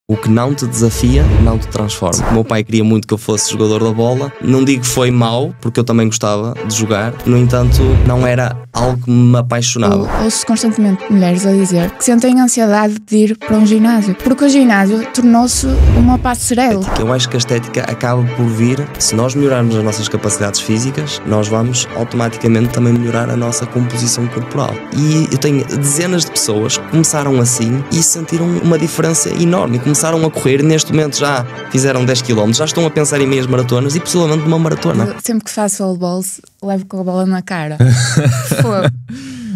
O que não te desafia, não te transforma. O meu pai queria muito que eu fosse jogador da bola. Não digo que foi mau, porque eu também gostava de jogar. No entanto, não era algo que me apaixonava. Ouço constantemente mulheres a dizer que sentem ansiedade de ir para um ginásio, porque o ginásio tornou-se uma passerela. Eu acho que a estética acaba por vir, se nós melhorarmos as nossas capacidades físicas, nós vamos automaticamente também melhorar a nossa composição corporal. E eu tenho dezenas de pessoas que começaram assim e sentiram uma diferença enorme. Começaram a correr e neste momento já fizeram 10 km, já estão a pensar em meias maratonas e possivelmente numa maratona. Sempre que faço all balls, levo com a bola na cara.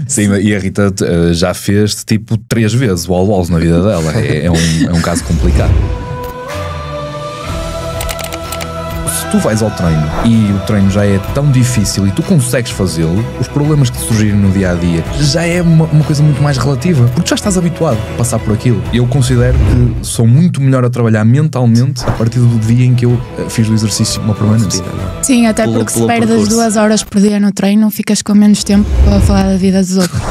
Sim, e a Rita já fez tipo 3 vezes o all balls na vida dela. É um caso complicado. Se tu vais ao treino e o treino já é tão difícil e tu consegues fazê-lo, os problemas que te surgirem no dia-a-dia já é uma coisa muito mais relativa, porque já estás habituado a passar por aquilo. Eu considero que sou muito melhor a trabalhar mentalmente a partir do dia em que eu fiz do exercício uma permanência. Sim, até porque se perdes 2 horas por dia no treino, ficas com menos tempo para falar da vida dos outros,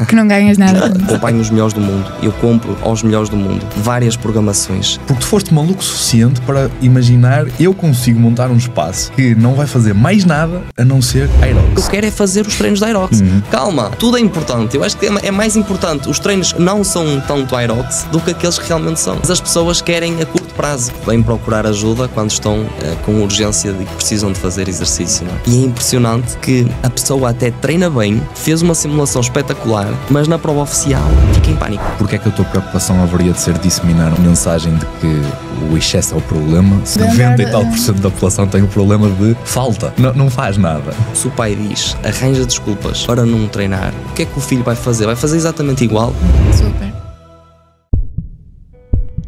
que não ganhas nada. Acompanho os melhores do mundo, eu compro aos melhores do mundo várias programações. Porque tu foste maluco o suficiente para imaginar, eu consigo montar um espaço que não vai fazer mais nada a não ser Aerox. O que eu quero é fazer os treinos da Aerox. Calma, tudo é importante. Eu acho que é mais importante. Os treinos não são tanto Aerox do que aqueles que realmente são. Mas as pessoas querem a curto prazo. Vêm procurar ajuda quando estão com urgência de que precisam de fazer exercício. Não é? E é impressionante que a pessoa até treina bem, fez uma simulação espetacular, mas na prova oficial fica em pânico. Porque é que a tua preocupação haveria de ser disseminar a mensagem de que o excesso é o problema, se 90 e tal % da população tem o problema de falta, não faz nada. Se o pai diz, arranja desculpas para não treinar, o que é que o filho vai fazer? Vai fazer exatamente igual? Super.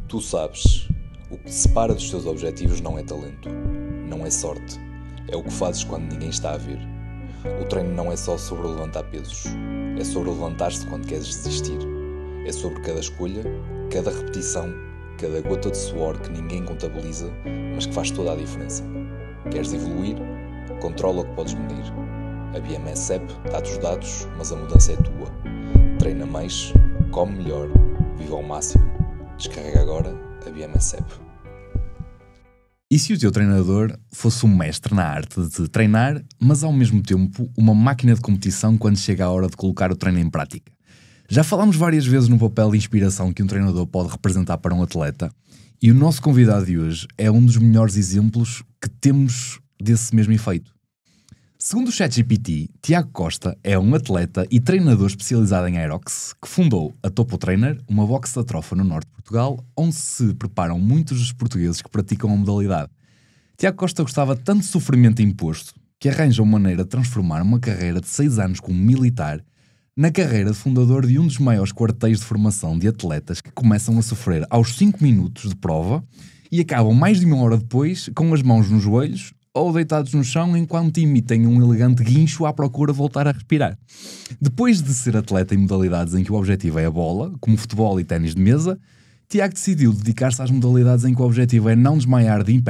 Tu sabes, o que te separa dos teus objetivos não é talento, não é sorte, é o que fazes quando ninguém está a ver. O treino não é só sobre levantar pesos, é sobre levantar-se quando queres desistir. É sobre cada escolha, cada repetição, cada gota de suor que ninguém contabiliza, mas que faz toda a diferença. Queres evoluir? Controla o que podes medir. A BMS App dá-te os dados, mas a mudança é tua. Treina mais, come melhor, vive ao máximo. Descarrega agora a BMS App. E se o teu treinador fosse um mestre na arte de treinar, mas ao mesmo tempo uma máquina de competição quando chega a hora de colocar o treino em prática? Já falámos várias vezes no papel de inspiração que um treinador pode representar para um atleta, e o nosso convidado de hoje é um dos melhores exemplos que temos desse mesmo efeito. Segundo o ChatGPT, Tiago Costa é um atleta e treinador especializado em Aerox que fundou a Topo Trainer, uma box da Trofa no norte de Portugal, onde se preparam muitos dos portugueses que praticam a modalidade. Tiago Costa gostava tanto de sofrimento imposto que arranja uma maneira de transformar uma carreira de 6 anos como militar na carreira de fundador de um dos maiores quartéis de formação de atletas que começam a sofrer aos 5 minutos de prova e acabam mais de 1 hora depois com as mãos nos joelhos ou deitados no chão enquanto emitem um elegante guincho à procura de voltar a respirar. Depois de ser atleta em modalidades em que o objetivo é a bola, como futebol e ténis de mesa, Tiago decidiu dedicar-se às modalidades em que o objetivo é não desmaiar de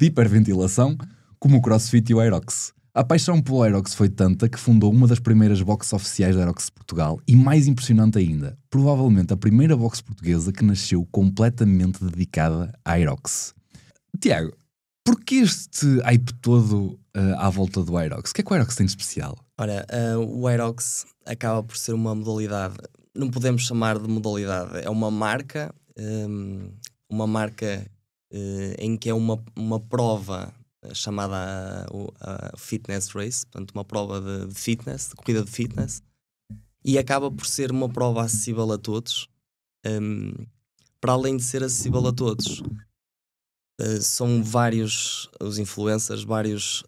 hiperventilação, como o CrossFit e o Aerox. A paixão pelo Aerox foi tanta que fundou uma das primeiras boxes oficiais da Aerox de Portugal e, mais impressionante ainda, provavelmente a primeira box portuguesa que nasceu completamente dedicada à Aerox. Tiago, porquê este hype todo à volta do Aerox? O que é que o Aerox tem de especial? Ora, o Aerox acaba por ser uma modalidade, não podemos chamar de modalidade, é uma marca em que é uma prova chamada a Fitness Race, portanto uma prova de fitness, de corrida de fitness, e acaba por ser uma prova acessível a todos. Para além de ser acessível a todos, são vários os influencers, vários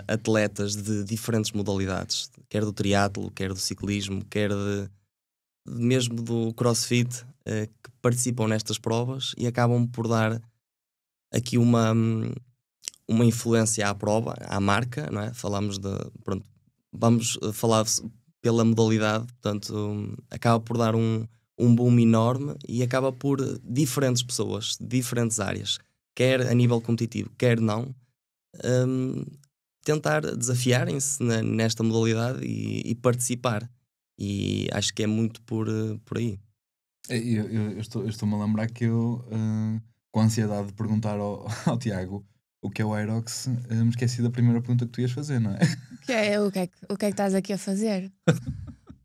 atletas de diferentes modalidades, quer do triatlo, quer do ciclismo, quer mesmo do CrossFit, que participam nestas provas e acabam por dar aqui uma influência à prova, à marca, não é? Vamos falar pela modalidade, portanto, acaba por dar um boom enorme e acaba por diferentes pessoas, diferentes áreas, quer a nível competitivo, quer não, tentar desafiarem-se nesta modalidade e participar. E acho que é muito por aí. Eu estou-me a lembrar que eu, com a ansiedade de perguntar ao Tiago o que é o Aerox, me esqueci da primeira pergunta que tu ias fazer, não é? O que é que estás aqui a fazer?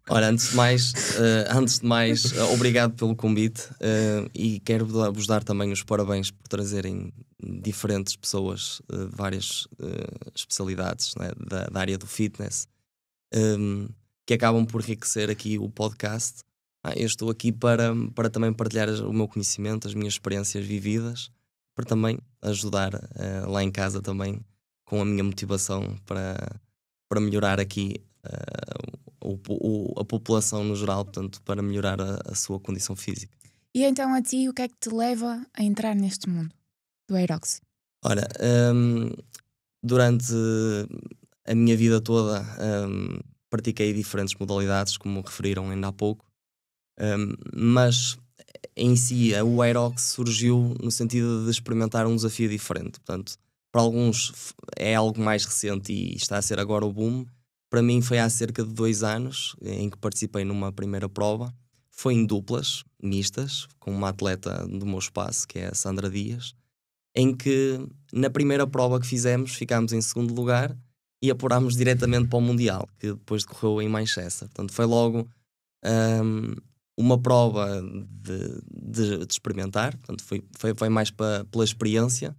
Ora, antes de mais, obrigado pelo convite e quero vos dar também os parabéns por trazerem diferentes pessoas de várias especialidades, né, da área do fitness, que acabam por enriquecer aqui o podcast. Eu estou aqui para também partilhar o meu conhecimento, as minhas experiências vividas, para também ajudar lá em casa também com a minha motivação para melhorar aqui a população no geral, portanto, para melhorar a sua condição física. E então a ti, o que é que te leva a entrar neste mundo do Aerox? Ora, durante a minha vida toda pratiquei diferentes modalidades, como referiram ainda há pouco, mas em si o Aerox surgiu no sentido de experimentar um desafio diferente. Portanto, para alguns é algo mais recente e está a ser agora o boom. Para mim foi há cerca de 2 anos em que participei numa primeira prova. Foi em duplas, mistas, com uma atleta do meu espaço, que é a Sandra Dias, em que na primeira prova que fizemos ficámos em segundo lugar e apurámos diretamente para o Mundial, que depois decorreu em Manchester. Portanto, foi logo uma prova de experimentar, portanto, foi mais pela experiência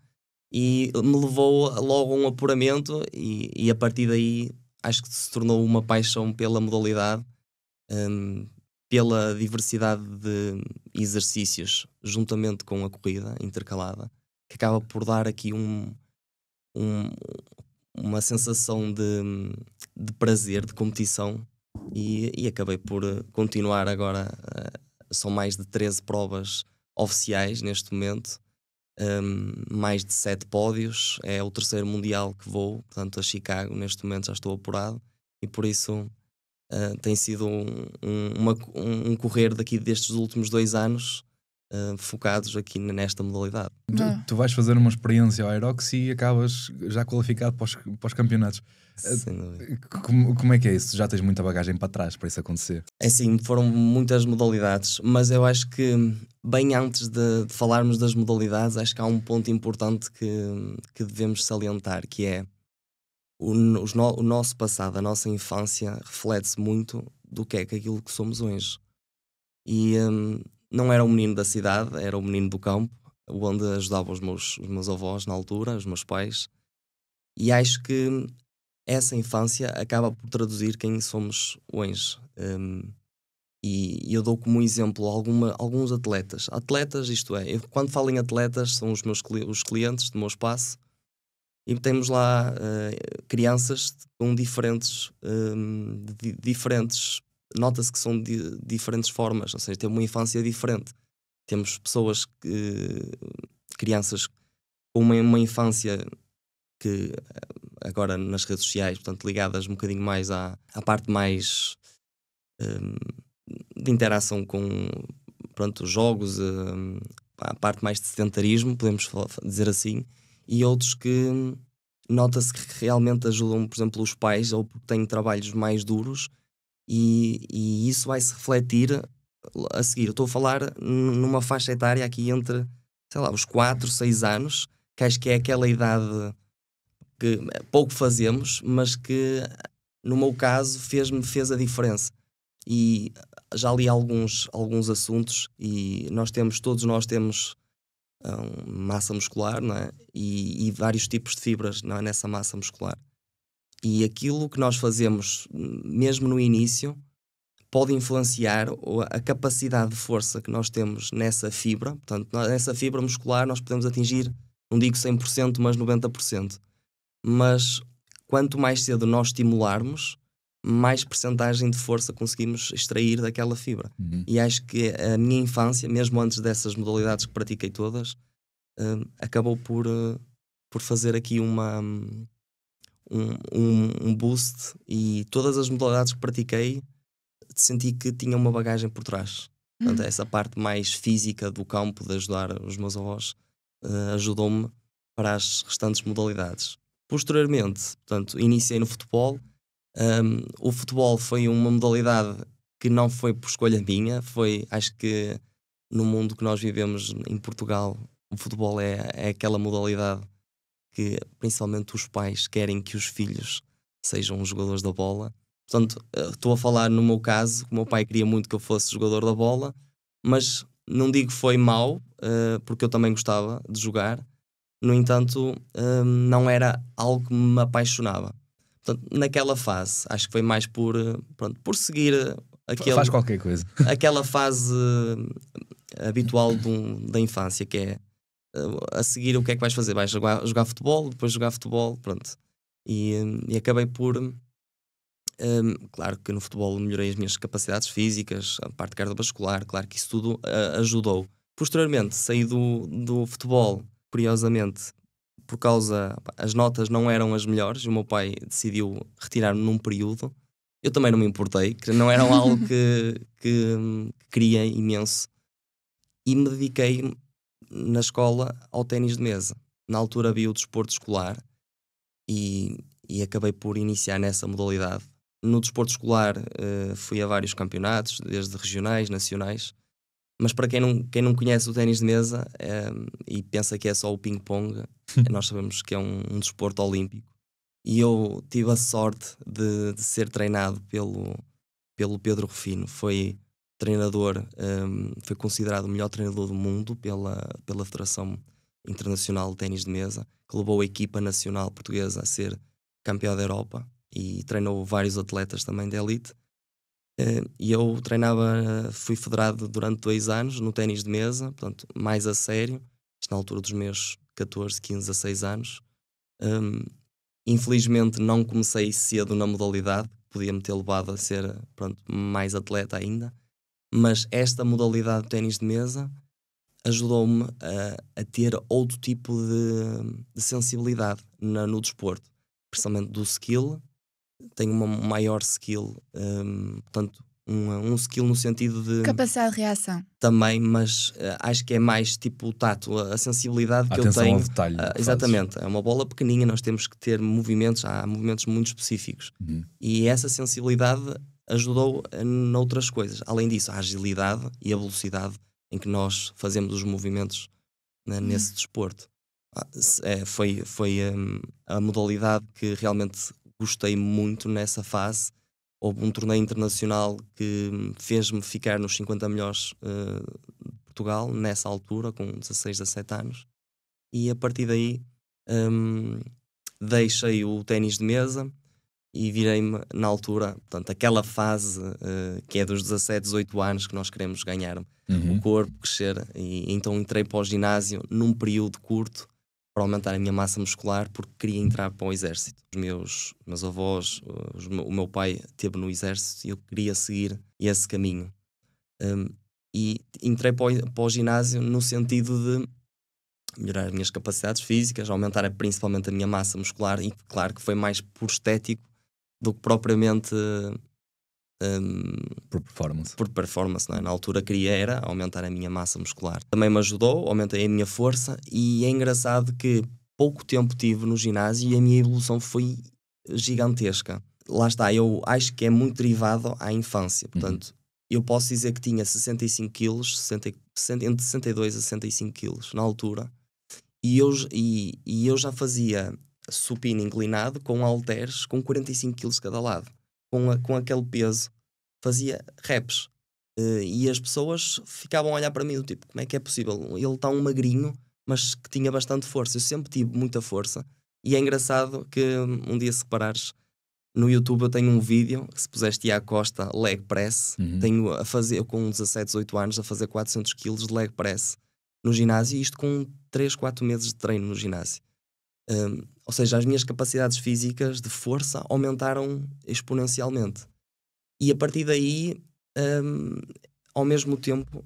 e me levou logo a um apuramento e a partir daí acho que se tornou uma paixão pela modalidade, pela diversidade de exercícios, juntamente com a corrida intercalada, que acaba por dar aqui uma sensação de prazer, de competição, e acabei por continuar agora. São mais de 13 provas oficiais neste momento, mais de 7 pódios. É o 3º mundial que vou, portanto a Chicago neste momento já estou apurado e por isso tem sido um correr daqui destes últimos 2 anos focados aqui nesta modalidade. Tu vais fazer uma experiência ao Aerox e acabas já qualificado para os campeonatos. Sem dúvida. Como é que é isso? Já tens muita bagagem para trás para isso acontecer? É sim, foram muitas modalidades, mas eu acho que bem antes de falarmos das modalidades, acho que há um ponto importante que devemos salientar, que é o nosso passado, a nossa infância reflete-se muito do que é aquilo que somos hoje. E não era um menino da cidade, era um menino do campo, onde ajudava os meus avós na altura, os meus pais, e acho que essa infância acaba por traduzir quem somos hoje. E eu dou como exemplo alguns atletas. Atletas, isto é, quando falo em atletas, são os clientes do meu espaço, e temos lá crianças com diferentes nota-se que são de diferentes formas, ou seja, tem uma infância diferente. Temos pessoas crianças com uma infância que agora nas redes sociais, portanto ligadas um bocadinho mais à parte mais de interação com, pronto, jogos, a parte mais de sedentarismo, podemos dizer assim, e outros que nota-se que realmente ajudam, por exemplo, os pais, ou porque têm trabalhos mais duros, e isso vai se refletir a seguir. Eu estou a falar numa faixa etária aqui entre, sei lá, os 4, 6 anos, que acho que é aquela idade que pouco fazemos, mas que no meu caso fez a diferença. E já li alguns assuntos, e todos nós temos massa muscular, não é? E vários tipos de fibras, não é? Nessa massa muscular. E aquilo que nós fazemos, mesmo no início, pode influenciar a capacidade de força que nós temos nessa fibra. Portanto, nessa fibra muscular nós podemos atingir, não digo 100%, mas 90%. Mas quanto mais cedo nós estimularmos, mais percentagem de força conseguimos extrair daquela fibra. E acho que a minha infância, mesmo antes dessas modalidades que pratiquei todas, acabou por fazer aqui um boost, e todas as modalidades que pratiquei senti que tinha uma bagagem por trás. Portanto, essa parte mais física do campo, de ajudar os meus avós, ajudou-me para as restantes modalidades. Posteriormente, portanto, iniciei no futebol. O futebol foi uma modalidade que não foi por escolha minha, acho que no mundo que nós vivemos em Portugal, o futebol é aquela modalidade que principalmente os pais querem que os filhos sejam jogadores da bola. Portanto, estou a falar no meu caso, que o meu pai queria muito que eu fosse jogador da bola, mas não digo que foi mau, porque eu também gostava de jogar. No entanto, não era algo que me apaixonava. Portanto, naquela fase, acho que foi mais por seguir Faz qualquer coisa. aquela fase habitual da infância, que é a seguir o que é que vais fazer? Vais jogar futebol, depois jogar futebol, pronto. E acabei por... claro que no futebol melhorei as minhas capacidades físicas, a parte cardiovascular, claro que isso tudo ajudou. Posteriormente, saí do futebol, curiosamente, por causa... as notas não eram as melhores e o meu pai decidiu retirar-me num período. Eu também não me importei, que não era algo que queria imenso. E me dediquei na escola ao ténis de mesa. Na altura havia o desporto escolar e acabei por iniciar nessa modalidade. No desporto escolar fui a vários campeonatos, desde regionais, nacionais. Mas para quem não conhece o ténis de mesa e pensa que é só o ping-pong, nós sabemos que é um desporto olímpico. E eu tive a sorte de ser treinado pelo Pedro Rufino. Foi treinador, foi considerado o melhor treinador do mundo pela Federação Internacional de Ténis de Mesa, que levou a equipa nacional portuguesa a ser campeã da Europa e treinou vários atletas também de elite. E eu fui federado durante 2 anos no ténis de mesa, portanto, mais a sério, isto na altura dos meus 14, 15, 16 anos. Infelizmente não comecei cedo na modalidade, podia-me ter levado a ser mais atleta ainda, mas esta modalidade de ténis de mesa ajudou-me a ter outro tipo de sensibilidade no desporto, principalmente do skill. Tenho uma maior skill, portanto um skill no sentido de capacidade de reação também, mas acho que é mais tipo o tato, a sensibilidade que atenção eu tenho ao detalhe, exatamente, é uma bola pequenina, nós temos que ter há movimentos muito específicos. E essa sensibilidade ajudou noutras coisas. Além disso, a agilidade e a velocidade em que nós fazemos os movimentos nesse desporto. Foi a modalidade que realmente gostei muito nessa fase. Houve um torneio internacional que fez-me ficar nos 50 melhores de Portugal, nessa altura, com 16, 17 anos. E a partir daí deixei o ténis de mesa e virei-me na altura, portanto, aquela fase que é dos 17, 18 anos que nós queremos ganhar o corpo, crescer. E então entrei para o ginásio num período curto para aumentar a minha massa muscular, porque queria entrar para o exército. Os meus avós, o meu pai esteve no exército e eu queria seguir esse caminho. E entrei para o ginásio no sentido de melhorar as minhas capacidades físicas, aumentar principalmente a minha massa muscular, e claro que foi mais por estético do que propriamente por performance, não é? Na altura queria aumentar a minha massa muscular. Também me ajudou, aumentei a minha força, e é engraçado que pouco tempo tive no ginásio e a minha evolução foi gigantesca. Lá está, eu acho que é muito derivado à infância. Portanto, eu posso dizer que tinha 65 quilos, entre 62 a 65 quilos na altura, e eu já fazia supino inclinado com halteres com 45 quilos cada lado. Com aquele peso, fazia reps. E as pessoas ficavam a olhar para mim do tipo, como é que é possível? Ele está um magrinho, mas que tinha bastante força. Eu sempre tive muita força. E é engraçado que um dia, se reparares, no YouTube eu tenho um vídeo, se puseres Tiago Costa leg press, tenho a fazer, eu com 17, 18 anos, a fazer 400 kg de leg press no ginásio, e isto com 3, 4 meses de treino no ginásio. Ou seja, as minhas capacidades físicas de força aumentaram exponencialmente. E a partir daí, ao mesmo tempo,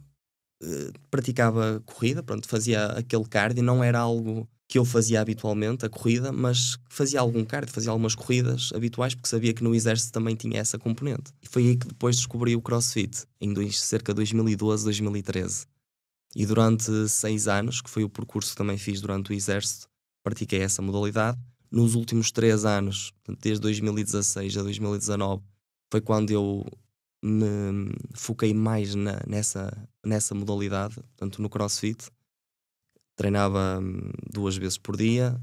praticava corrida, fazia aquele cardio. Não era algo que eu fazia habitualmente, a corrida, mas fazia algum cardio, fazia algumas corridas habituais, porque sabia que no exército também tinha essa componente. E foi aí que depois descobri o CrossFit, em cerca de 2012, 2013. E durante 6 anos, que foi o percurso que também fiz durante o exército, pratiquei essa modalidade. Nos últimos 3 anos, desde 2016 a 2019, foi quando eu me foquei mais nessa modalidade, portanto no CrossFit. Treinava 2 vezes por dia.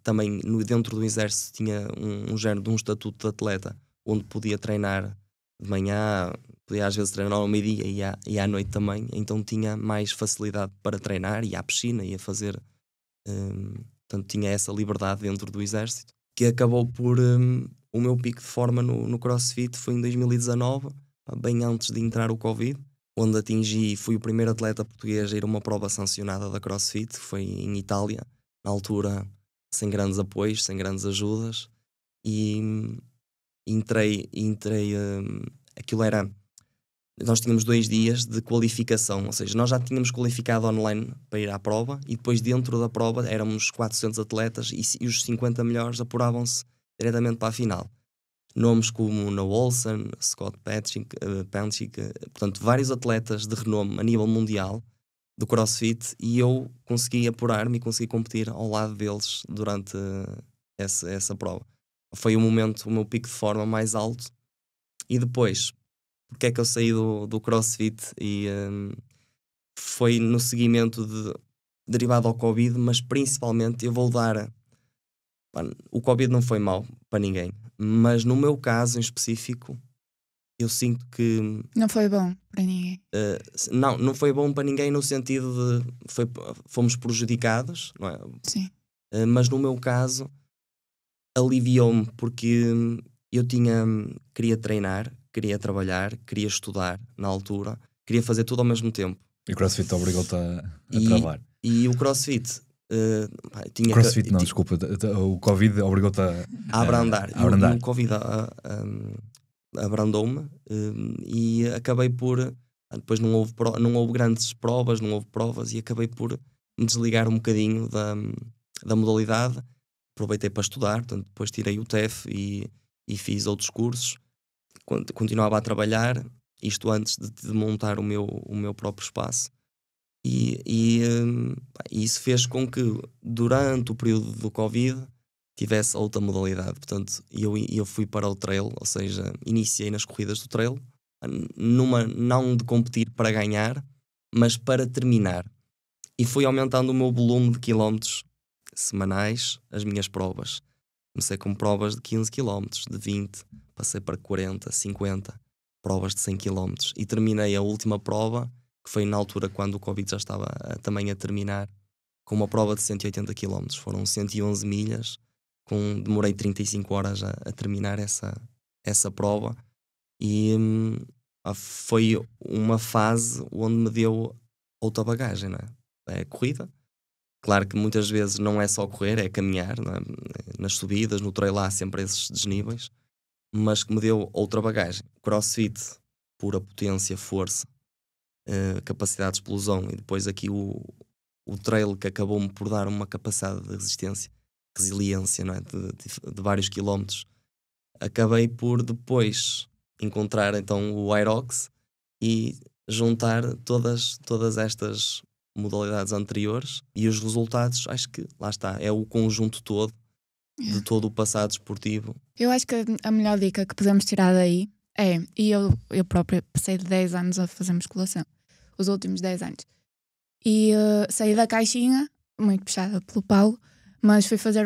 Também dentro do exército tinha um género de um estatuto de atleta, onde podia treinar de manhã, podia às vezes treinar ao meio-dia e à noite também, então tinha mais facilidade para treinar, ia à piscina, ia fazer, portanto tinha essa liberdade dentro do exército, que acabou por, o meu pico de forma no CrossFit foi em 2019, bem antes de entrar o Covid, onde fui o primeiro atleta português a ir a uma prova sancionada da CrossFit, foi em Itália, na altura sem grandes apoios, sem grandes ajudas, e entrei, aquilo era, nós tínhamos 2 dias de qualificação, ou seja, nós já tínhamos qualificado online para ir à prova, e depois dentro da prova éramos 400 atletas e os 50 melhores apuravam-se diretamente para a final. Nomes como Noah Olsen, Scott Panchik, portanto vários atletas de renome a nível mundial do CrossFit, e eu consegui apurar-me e consegui competir ao lado deles durante essa prova. Foi o meu pico de forma mais alto. E depois, porque é que eu saí do CrossFit? E foi no seguimento derivado ao Covid, mas principalmente eu vou dar... o Covid não foi mau para ninguém, mas no meu caso em específico, eu sinto que... Não foi bom para ninguém. Não foi bom para ninguém no sentido de... fomos prejudicados, não é? Sim. Mas no meu caso, aliviou-me, porque eu queria treinar, queria trabalhar, queria estudar na altura, queria fazer tudo ao mesmo tempo. E o CrossFit obrigou-te a travar. E o CrossFit... CrossFit não, desculpa, o Covid obrigou-te a abrandar. abrandar. O Covid abrandou-me, e acabei por... Depois não houve grandes provas, não houve provas, e acabei por me desligar um bocadinho da modalidade. Aproveitei para estudar, portanto, depois tirei o TEF e fiz outros cursos. Continuava a trabalhar, isto antes de montar o meu próprio espaço. E isso fez com que durante o período do Covid tivesse outra modalidade. Portanto, eu fui para o trail, ou seja, iniciei nas corridas do trail, não de competir para ganhar, mas para terminar. E fui aumentando o meu volume de quilómetros semanais, as minhas provas. Comecei com provas de 15 km, de 20, passei para 40, 50, provas de 100 km, e terminei a última prova, que foi na altura quando o Covid já estava também a terminar, com uma prova de 180 km. Foram 111 milhas, demorei 35 horas a terminar essa prova, e foi uma fase onde me deu outra bagagem, não é? É a corrida. Claro que muitas vezes não é só correr, é caminhar, não é? Nas subidas, no trail há sempre esses desníveis, mas que me deu outra bagagem. CrossFit, pura potência, força, capacidade de explosão, e depois aqui o trail, que acabou-me por dar uma capacidade de resiliência, não é? de vários quilómetros. Acabei por depois encontrar então o Aerox e juntar todas estas modalidades anteriores, e os resultados, acho que lá está, é o conjunto todo de todo o passado esportivo. Eu acho que a melhor dica que podemos tirar daí é, e eu própria passei de 10 anos a fazer musculação, os últimos 10 anos, e saí da caixinha, muito puxada pelo Paulo, mas fui fazer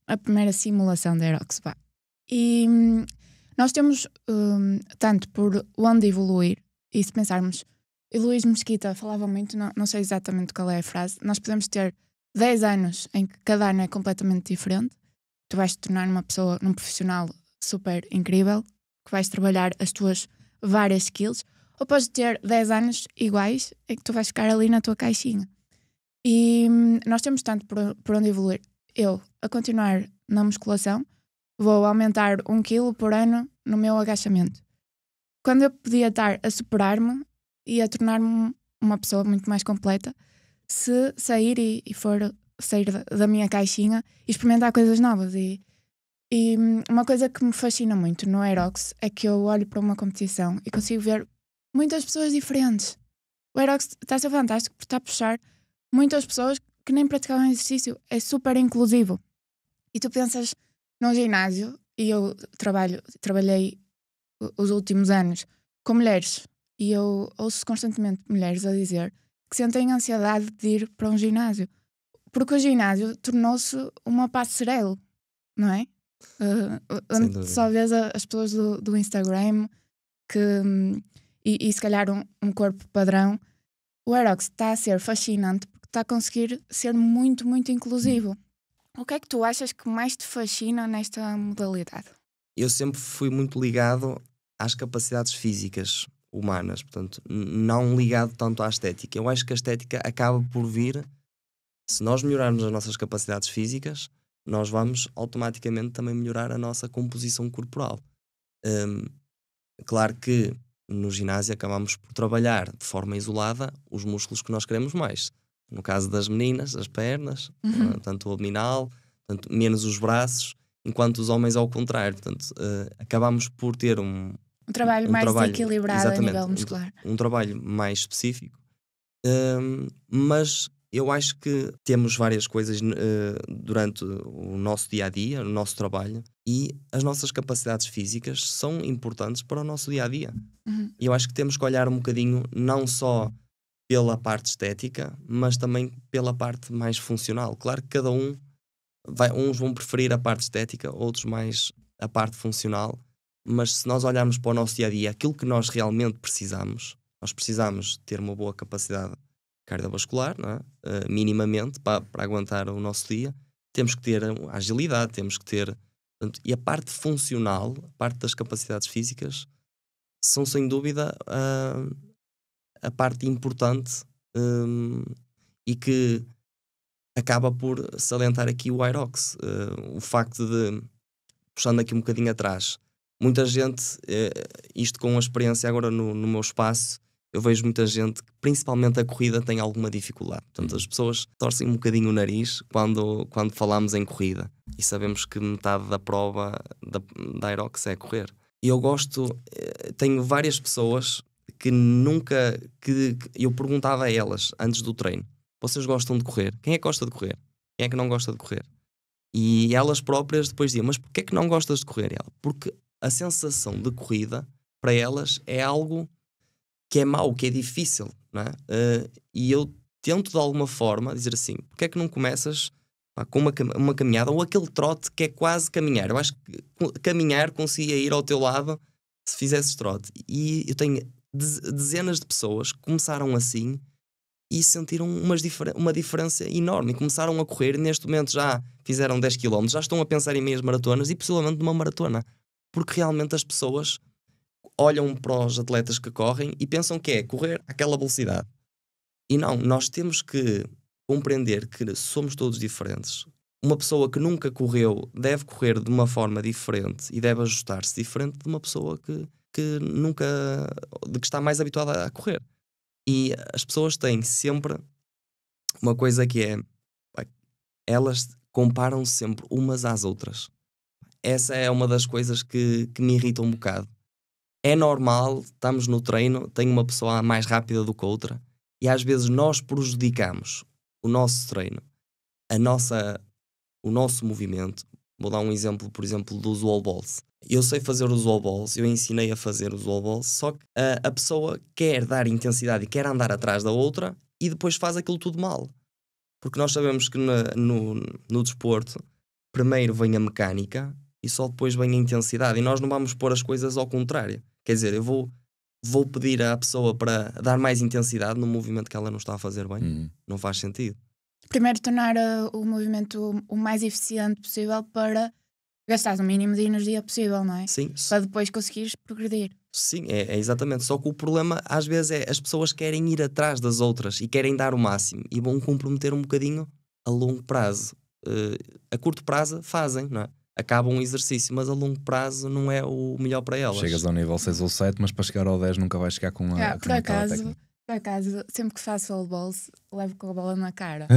a primeira simulação da Aerox. E nós temos tanto por onde evoluir, e se pensarmos, e Luís Mesquita falava muito, não sei exatamente qual é a frase, nós podemos ter 10 anos em que cada ano é completamente diferente, tu vais te tornar num profissional super incrível, que vais trabalhar as tuas várias skills, ou podes ter 10 anos iguais em que tu vais ficar ali na tua caixinha. E nós temos tanto por onde evoluir. Eu, a continuar na musculação, vou aumentar 1 kg por ano no meu agachamento. Quando eu podia estar a superar-me e a tornar-me uma pessoa muito mais completa, se sair e for sair da minha caixinha e experimentar coisas novas. E uma coisa que me fascina muito no Aerox é que eu olho para uma competição e consigo ver muitas pessoas diferentes. O Aerox está a ser fantástico porque está a puxar muitas pessoas que nem praticavam exercício. É super inclusivo. E tu pensas num ginásio, e eu trabalhei os últimos anos com mulheres. E eu ouço constantemente mulheres a dizer que sentem ansiedade de ir para um ginásio. Porque o ginásio tornou-se uma passarela, não é? Onde só vês as pessoas do Instagram e se calhar um corpo padrão. O Aerox está a ser fascinante porque está a conseguir ser muito, muito inclusivo. O que é que tu achas que mais te fascina nesta modalidade? Eu sempre fui muito ligado às capacidades físicas humanas, portanto, não ligado tanto à estética. Eu acho que a estética acaba por vir, se nós melhorarmos as nossas capacidades físicas, nós vamos automaticamente também melhorar a nossa composição corporal. Claro que no ginásio acabamos por trabalhar de forma isolada os músculos que nós queremos mais. No caso das meninas, as pernas, tanto o abdominal, tanto menos os braços, enquanto os homens ao contrário. Portanto, acabamos por ter um trabalho mais equilibrado a nível muscular. Um trabalho mais específico. Mas eu acho que temos várias coisas durante o nosso dia-a-dia, o nosso trabalho, e as nossas capacidades físicas são importantes para o nosso dia-a-dia. E eu acho que temos que olhar um bocadinho não só pela parte estética, mas também pela parte mais funcional. Claro que cada uns vão preferir a parte estética, outros mais a parte funcional, mas se nós olharmos para o nosso dia-a-dia, aquilo que nós realmente precisamos, nós precisamos ter uma boa capacidade cardiovascular, não é? Minimamente, para aguentar o nosso dia. Temos que ter agilidade, temos que ter... Portanto, e a parte funcional, a parte das capacidades físicas, são sem dúvida a parte importante e que acaba por salientar aqui o Aerox. O facto de, puxando aqui um bocadinho atrás, muita gente, isto com a experiência agora no meu espaço, eu vejo muita gente que, principalmente a corrida, tem alguma dificuldade. Portanto, as pessoas torcem um bocadinho o nariz quando falamos em corrida. E sabemos que metade da prova da Aerox é correr. E eu tenho várias pessoas que nunca... que eu perguntava a elas, antes do treino, vocês gostam de correr? Quem é que gosta de correr? Quem é que não gosta de correr? E elas próprias depois diziam, mas porquê é que não gostas de correr? Ela, porque a sensação de corrida, para elas, é algo que é mau, que é difícil, não é? E eu tento de alguma forma dizer assim, porque é que não começas com uma caminhada ou aquele trote que é quase caminhar? Eu acho que caminhar conseguia ir ao teu lado se fizesses trote. E eu tenho dezenas de pessoas que começaram assim e sentiram uma diferença enorme e começaram a correr e neste momento já fizeram 10 km, já estão a pensar em meias maratonas e possivelmente numa maratona, porque realmente as pessoas olham para os atletas que correm e pensam que é correr àquela velocidade. E não, nós temos que compreender que somos todos diferentes. Uma pessoa que nunca correu deve correr de uma forma diferente e deve ajustar-se diferente de uma pessoa que está mais habituada a correr. E as pessoas têm sempre uma coisa que é, elas comparam-se sempre umas às outras. Essa é uma das coisas que me irrita um bocado. É normal, estamos no treino, tem uma pessoa mais rápida do que outra e às vezes nós prejudicamos o nosso treino, o nosso movimento. Vou dar um exemplo, por exemplo, dos wall balls. Eu sei fazer os wall balls, eu ensinei a fazer os wall balls, só que a pessoa quer dar intensidade e quer andar atrás da outra e depois faz aquilo tudo mal. Porque nós sabemos que no desporto, primeiro vem a mecânica e só depois vem a intensidade. E nós não vamos pôr as coisas ao contrário. Quer dizer, eu vou pedir à pessoa para dar mais intensidade no movimento que ela não está a fazer bem. Não faz sentido. Primeiro tornar o movimento o mais eficiente possível para gastar o mínimo de energia possível, não é? Sim. Para depois conseguires progredir. Sim, é exatamente. Só que o problema às vezes é as pessoas querem ir atrás das outras e querem dar o máximo e vão comprometer um bocadinho a longo prazo. A curto prazo fazem, não é? Acabam o exercício, mas a longo prazo não é o melhor para elas. Chegas ao nível 6 ou 7, mas para chegar ao 10 nunca vais chegar com a por acaso, sempre que faço wall balls, levo com a bola na cara.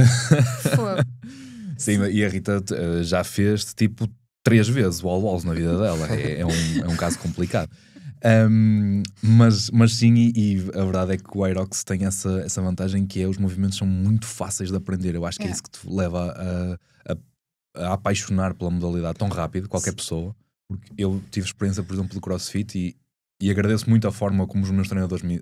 Sim, e a Rita já fez tipo 3 vezes wall balls na vida dela. É um caso complicado. Mas sim, e a verdade é que o Aerox tem essa vantagem que é os movimentos são muito fáceis de aprender. Eu acho que é isso que te leva a apaixonar pela modalidade tão rápido, qualquer pessoa. Porque eu tive experiência, por exemplo, do CrossFit E agradeço muito a forma como os meus treinadores me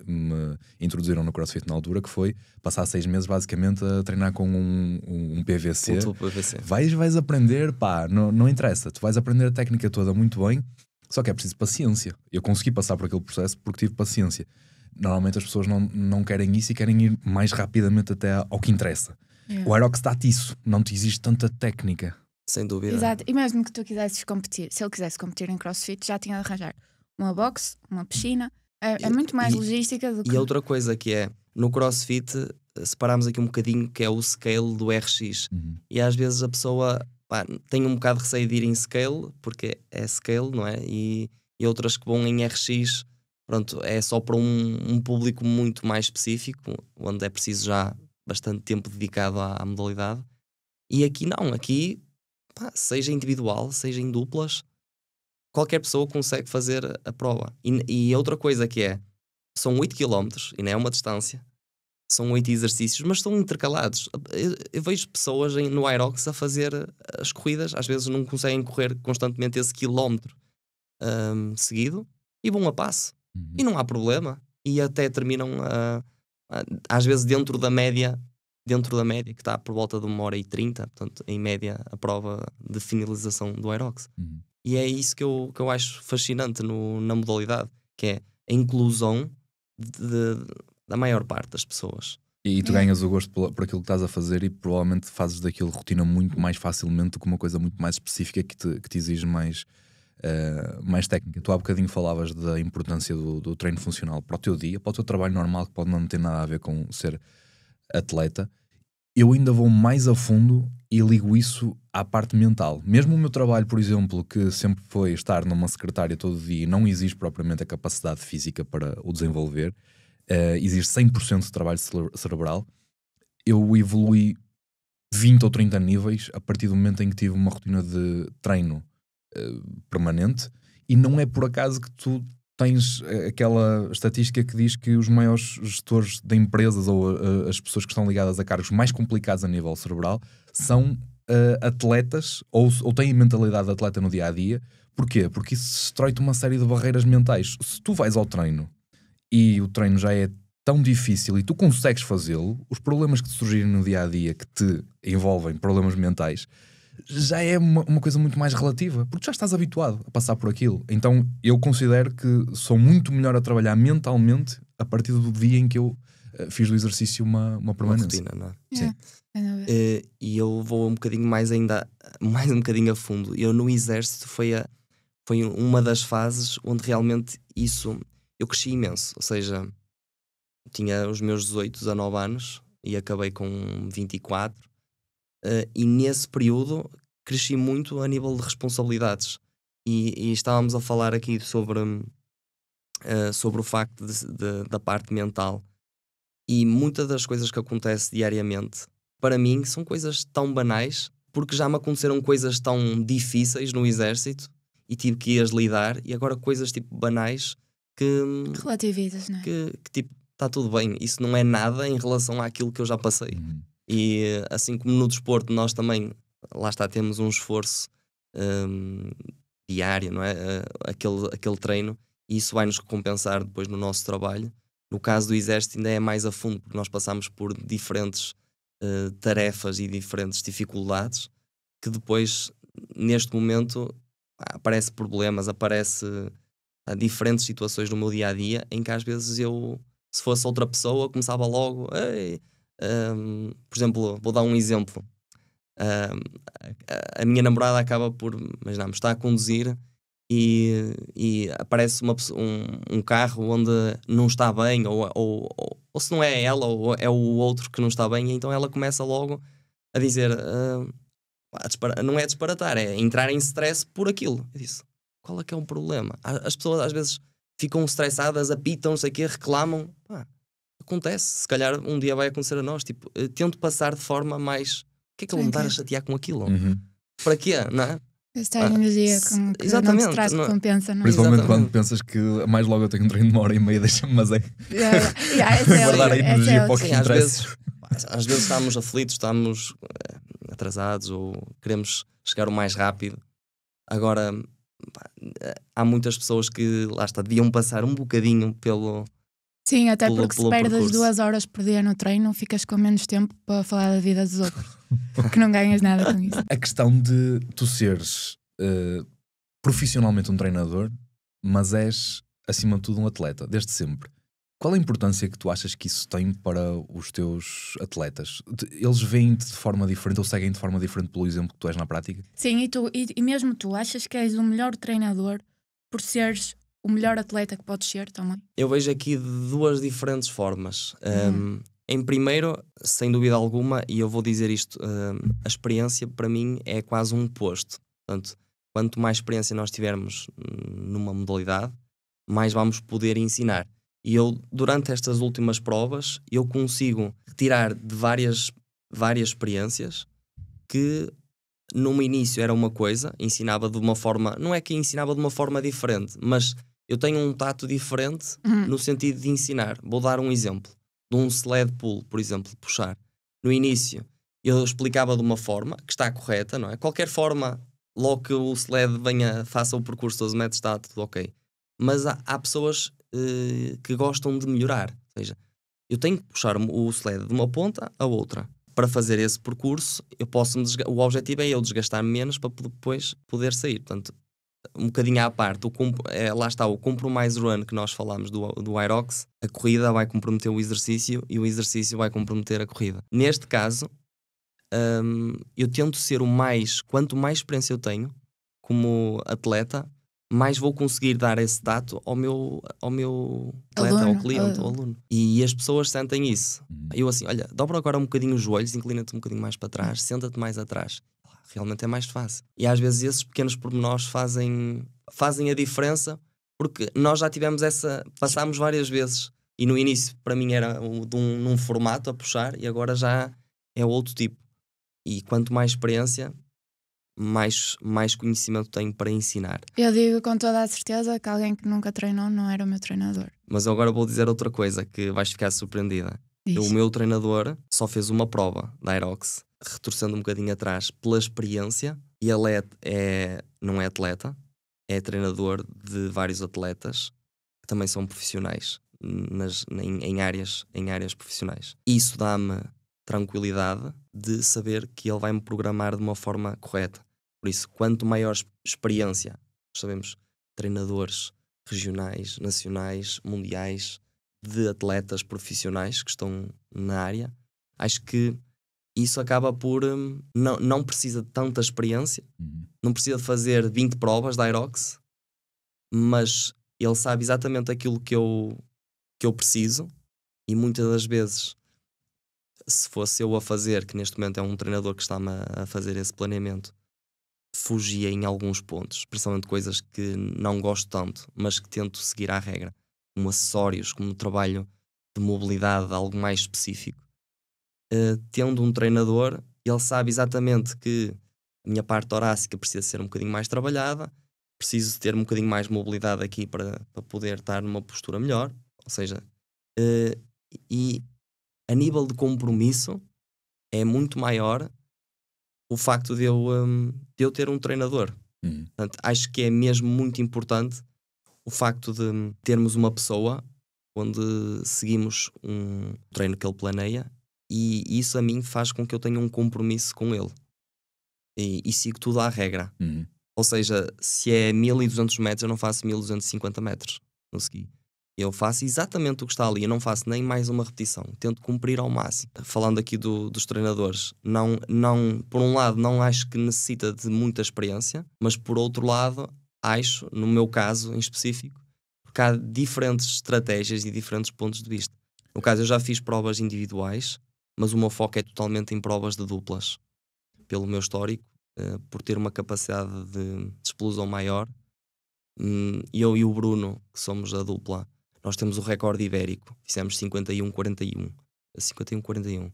introduziram no CrossFit na altura, que foi passar 6 meses basicamente a treinar com um PVC. PVC. Vais aprender, pá, não interessa, tu vais aprender a técnica toda muito bem, só que é preciso paciência. Eu consegui passar por aquele processo porque tive paciência. Normalmente as pessoas não querem isso e querem ir mais rapidamente até ao que interessa. O Aerox dá-te isso, não te existe tanta técnica. Sem dúvida. Exato, e mesmo que tu quisesses competir, se ele quisesse competir em CrossFit, já tinha de arranjar uma box, uma piscina, é muito mais logística do que... E outra coisa que é, no CrossFit, separámos aqui um bocadinho que é o scale do RX. E às vezes a pessoa tem um bocado de receio de ir em scale, porque é scale, não é? E outras que vão em RX, pronto, é só para um público muito mais específico, onde é preciso já bastante tempo dedicado à modalidade. E aqui não, aqui, seja individual, seja em duplas, qualquer pessoa consegue fazer a prova. E outra coisa que é, são 8 km, e não é uma distância, são 8 exercícios, mas estão intercalados. Eu vejo pessoas no Aerox a fazer as corridas, às vezes não conseguem correr constantemente esse quilómetro seguido, e vão a passo. E não há problema. E até terminam, às vezes, dentro da média, que está por volta de 1h30, portanto, em média, a prova de finalização do Aerox. E é isso que eu acho fascinante na modalidade, que é a inclusão da maior parte das pessoas. E tu ganhas o gosto por aquilo que estás a fazer e provavelmente fazes daquilo rotina muito mais facilmente do que uma coisa muito mais específica que te exige mais técnica. Tu há bocadinho falavas da importância do treino funcional para o teu dia, para o teu trabalho normal, que pode não ter nada a ver com ser atleta. Eu ainda vou mais a fundo e ligo isso à parte mental. Mesmo o meu trabalho, por exemplo, que sempre foi estar numa secretária todo dia, não exige propriamente a capacidade física para o desenvolver, exige 100% de trabalho cerebral. Eu evolui 20 ou 30 níveis a partir do momento em que tive uma rotina de treino permanente, e não é por acaso que tu tens aquela estatística que diz que os maiores gestores de empresas ou as pessoas que estão ligadas a cargos mais complicados a nível cerebral são atletas ou têm mentalidade de atleta no dia-a-dia. Porquê? Porque isso destrói-te uma série de barreiras mentais. Se tu vais ao treino e o treino já é tão difícil e tu consegues fazê-lo, os problemas que te surgirem no dia-a-dia que te envolvem problemas mentais já é uma coisa muito mais relativa, porque já estás habituado a passar por aquilo. Então eu considero que sou muito melhor a trabalhar mentalmente a partir do dia em que eu fiz do exercício uma permanência. Uma rotina, não é? Sim. E eu vou um bocadinho mais um bocadinho a fundo. Eu no exército foi uma das fases onde realmente eu cresci imenso. Ou seja, tinha os meus 18, 19 anos e acabei com 24. E nesse período cresci muito a nível de responsabilidades e estávamos a falar aqui sobre o facto da parte mental, e muitas das coisas que acontecem diariamente para mim são coisas tão banais, porque já me aconteceram coisas tão difíceis no exército e tive que as lidar, e agora coisas tipo banais que relativizas, não é? Que tipo, está tudo bem, isso não é nada em relação àquilo que eu já passei. E assim como no desporto nós também, lá está, temos um esforço diário, não é? Aquele treino, e isso vai nos recompensar depois no nosso trabalho. No caso do exército ainda é mais a fundo, porque nós passamos por diferentes tarefas e diferentes dificuldades que depois, neste momento, aparecem problemas, há diferentes situações no meu dia-a-dia em que às vezes eu, se fosse outra pessoa, começava logo... por exemplo, vou dar um exemplo. A minha namorada acaba por, imaginamos, está a conduzir e aparece um carro onde não está bem, ou se não é ela, ou é o outro que não está bem, e então ela começa logo a dizer, não é disparatar, é entrar em stress por aquilo. Eu disse, qual é que é o problema? As pessoas às vezes ficam estressadas, apitam, não sei o quê, reclamam. Acontece, se calhar um dia vai acontecer a nós. Tipo, tento passar de forma mais... O que é que eu vou me estar a chatear com aquilo? Para quê? Não é? Gastar energia com que exatamente, não te traz recompensa, não é? Principalmente quando pensas que mais logo eu tenho um treino de 1h30, deixa-me, mas é guardar a energia para o que interessa. Às vezes estamos aflitos, estamos atrasados ou queremos chegar o mais rápido. Agora, há muitas pessoas que, lá está, deviam passar um bocadinho pelo... Sim, até pelo- porque se pelo perdes percurso. 2 horas por dia no treino, ficas com menos tempo para falar da vida dos outros. Que não ganhas nada com isso. A questão de tu seres profissionalmente um treinador, mas és, acima de tudo, um atleta, desde sempre. Qual a importância que tu achas que isso tem para os teus atletas? Eles veem-te de forma diferente ou seguem de forma diferente pelo exemplo que tu és na prática? Sim, e mesmo tu achas que és o melhor treinador por seres o melhor atleta que podes ser também? Eu vejo aqui de 2 diferentes formas. Em primeiro, sem dúvida alguma, e eu vou dizer isto, a experiência para mim é quase um posto. Portanto, quanto mais experiência nós tivermos numa modalidade, mais vamos poder ensinar. E eu, durante estas últimas provas, eu consigo retirar de várias experiências que no início era uma coisa, ensinava de uma forma, não é que ensinava de uma forma diferente, mas eu tenho um tato diferente no sentido de ensinar. Vou dar um exemplo de um sled pull, por exemplo, de puxar. No início eu explicava de uma forma que está correta, não é? Qualquer forma, logo que o sled venha, faça o percurso 12 metros, está tudo ok. Mas há pessoas que gostam de melhorar. Ou seja, eu tenho que puxar o sled de uma ponta a outra. Para fazer esse percurso, o objetivo é eu desgastar menos para depois poder sair. Portanto, um bocadinho à parte, lá está o compromise run que nós falamos do Aerox. A corrida vai comprometer o exercício e o exercício vai comprometer a corrida. Neste caso, eu tento ser quanto mais experiência eu tenho como atleta, mais vou conseguir dar esse tato ao meu atleta, ao cliente, ao aluno. E as pessoas sentem isso. Eu assim, olha, dobra agora um bocadinho os joelhos, inclina-te um bocadinho mais para trás, senta-te mais atrás. Realmente é mais fácil. E às vezes esses pequenos pormenores fazem a diferença, porque nós já tivemos passámos várias vezes. E no início para mim era num formato a puxar e agora já é outro tipo. E quanto mais experiência, mais conhecimento tenho para ensinar. Eu digo com toda a certeza que alguém que nunca treinou não era o meu treinador. Mas eu agora vou dizer outra coisa que vais ficar surpreendida. O meu treinador só fez uma prova da Aerox, retorcendo um bocadinho atrás pela experiência, e ele não é atleta, é treinador de vários atletas que também são profissionais em áreas profissionais. Isso dá-me tranquilidade de saber que ele vai me programar de uma forma correta. Por isso, quanto maior experiência, nós sabemos, treinadores regionais, nacionais, mundiais, de atletas profissionais que estão na área, acho que isso acaba por não precisa de tanta experiência, não precisa de fazer 20 provas da Aerox, mas ele sabe exatamente aquilo que eu preciso, e muitas das vezes, se fosse eu a fazer, que neste momento é um treinador que está-me a fazer esse planeamento, fugia em alguns pontos, principalmente coisas que não gosto tanto, mas que tento seguir à regra, como acessórios, como trabalho de mobilidade, algo mais específico. Tendo um treinador, ele sabe exatamente que a minha parte torácica precisa ser um bocadinho mais trabalhada, preciso ter um bocadinho mais mobilidade aqui para poder estar numa postura melhor, ou seja, e a nível de compromisso é muito maior o facto de eu ter um treinador. Portanto, acho que é mesmo muito importante o facto de termos uma pessoa onde seguimos um treino que ele planeia, e isso a mim faz com que eu tenha um compromisso com ele e sigo tudo à regra. Ou seja, se é 1200 metros, eu não faço 1250 metros no ski. Eu faço exatamente o que está ali, eu não faço nem mais uma repetição, tento cumprir ao máximo. Falando aqui dos treinadores, não, por um lado não acho que necessita de muita experiência, mas por outro lado acho, no meu caso em específico, porque há diferentes estratégias e diferentes pontos de vista. No caso, eu já fiz provas individuais, mas o meu foco é totalmente em provas de duplas, pelo meu histórico, por ter uma capacidade de explosão maior. Eu e o Bruno, que somos a dupla, nós temos o recorde ibérico, fizemos 51-41. 51-41.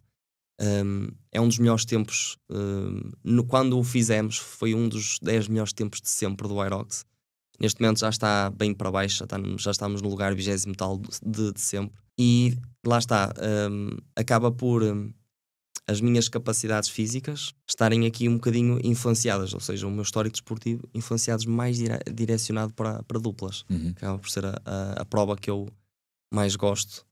É um dos melhores tempos, quando o fizemos, foi um dos 10 melhores tempos de sempre do Aerox. Neste momento já está bem para baixo, já estamos no lugar 20º tal de sempre. E lá está, acaba por as minhas capacidades físicas estarem aqui um bocadinho influenciadas, ou seja, o meu histórico desportivo influenciados mais direcionado para duplas. Acaba por ser a prova que eu mais gosto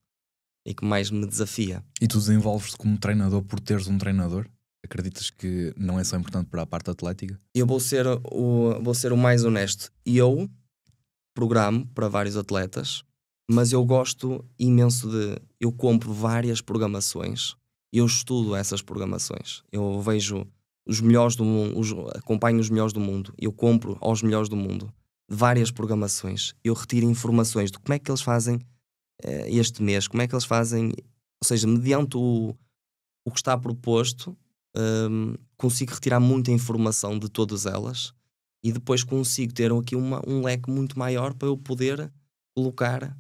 e que mais me desafia. E tu desenvolves-te como treinador por teres um treinador? Acreditas que não é só importante para a parte atlética? Eu vou ser o mais honesto. Eu programo para vários atletas, mas eu gosto imenso eu compro várias programações. Eu estudo essas programações. Eu vejo os melhores do mundo, acompanho os melhores do mundo. Eu compro aos melhores do mundo várias programações. Eu retiro informações de como é que eles fazem este mês, como é que eles fazem. Ou seja, mediante o que está proposto, consigo retirar muita informação de todas elas e depois consigo ter aqui um leque muito maior para eu poder colocar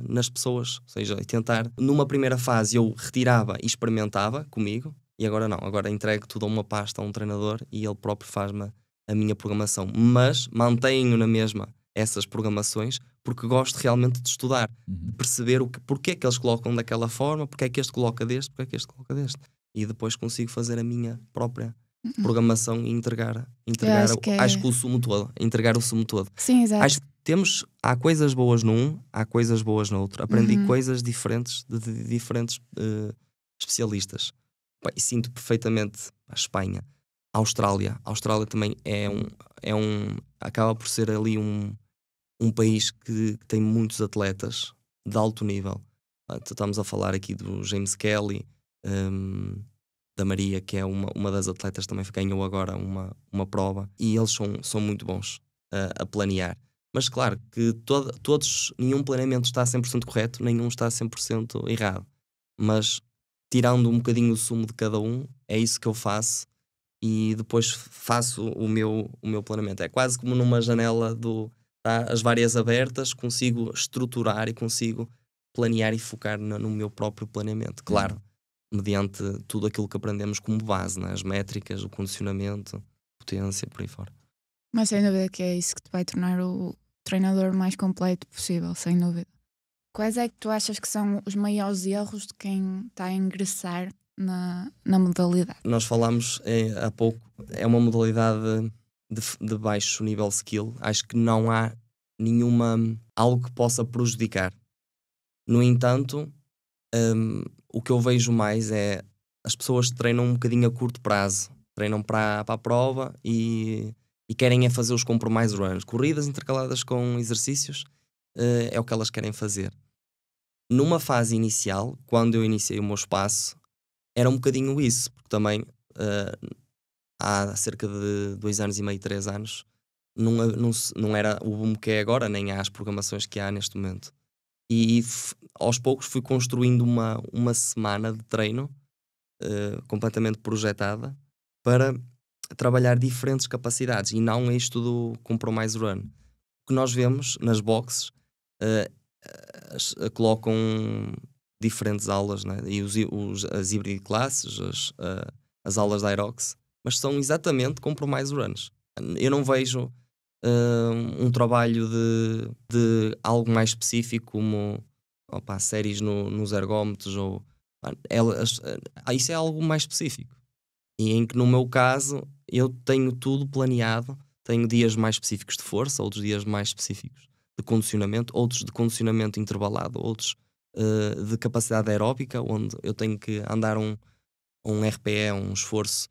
nas pessoas, ou seja, tentar, numa primeira fase eu retirava e experimentava comigo, e agora não, agora entrego tudo a uma pasta a um treinador e ele próprio faz-me a minha programação, mas mantenho na mesma essas programações porque gosto realmente de estudar, de perceber porque é que eles colocam daquela forma, porque é que este coloca deste, porque é que este coloca deste, e depois consigo fazer a minha própria programação e entregar acho que o sumo todo, entregar o sumo todo. Sim, exato. Acho que há coisas boas num, há coisas boas no outro. Aprendi coisas diferentes de diferentes especialistas. E sinto perfeitamente a Espanha, a Austrália. A Austrália também acaba por ser ali um país que tem muitos atletas de alto nível. Estamos a falar aqui do James Kelly, da Maria, que é uma das atletas, também ganhou agora uma prova, e eles são muito bons a planear. Mas claro que nenhum planeamento está 100% correto, nenhum está 100% errado. Mas tirando um bocadinho o sumo de cada um, é isso que eu faço e depois faço o meu planeamento. É quase como numa janela as várias abertas, consigo estruturar e consigo planear e focar no meu próprio planeamento. Claro, mediante tudo aquilo que aprendemos como base, né? As métricas, o condicionamento, potência, por aí fora. Mas sem dúvida que é isso que te vai tornar o treinador mais completo possível, sem dúvida. Quais é que tu achas que são os maiores erros de quem está a ingressar na modalidade? Nós falámos há pouco, é uma modalidade de baixo nível skill. Acho que não há algo que possa prejudicar. No entanto, o que eu vejo mais é as pessoas treinam um bocadinho a curto prazo, treinam para a prova e querem fazer os compromise runs, corridas intercaladas com exercícios, é o que elas querem fazer. Numa fase inicial, quando eu iniciei o meu espaço, era um bocadinho isso, porque também há cerca de 2 anos e meio, 3 anos, não era o boom que é agora, nem há as programações que há neste momento. E aos poucos fui construindo uma semana de treino completamente projetada para trabalhar diferentes capacidades e não isto do compromise run. O que nós vemos nas boxes colocam diferentes aulas, né? E as hybrid classes, as aulas da Aerox, mas são exatamente compromise runs. Eu não vejo um trabalho de algo mais específico como séries nos ergómetros isso é algo mais específico, e em que no meu caso eu tenho tudo planeado. Tenho dias mais específicos de força, outros dias mais específicos de condicionamento, outros de condicionamento intervalado, outros de capacidade aeróbica, onde eu tenho que andar um RPE, um esforço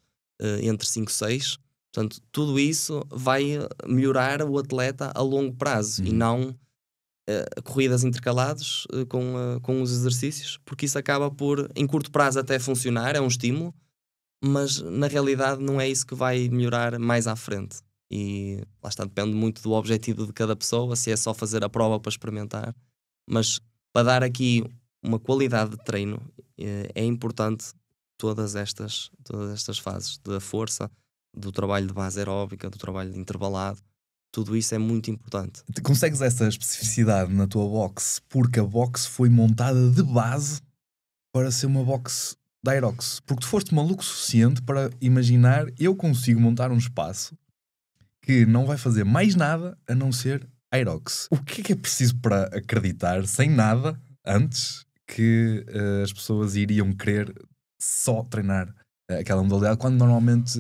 entre 5 e 6. Portanto, tudo isso vai melhorar o atleta a longo prazo e não corridas intercaladas com os exercícios, porque isso acaba por, em curto prazo, até funcionar, é um estímulo, mas na realidade não é isso que vai melhorar mais à frente. E lá está, depende muito do objetivo de cada pessoa, se é só fazer a prova para experimentar. Mas para dar aqui uma qualidade de treino, é importante todas estas fases da força, do trabalho de base aeróbica, do trabalho de intervalado. Tudo isso é muito importante. Consegues essa especificidade na tua box porque a box foi montada de base para ser uma box da Aerox? Porque tu foste maluco o suficiente para imaginar: eu consigo montar um espaço que não vai fazer mais nada a não ser Aerox. O que é preciso para acreditar, sem nada, antes, que as pessoas iriam querer só treinar aquela modalidade, quando normalmente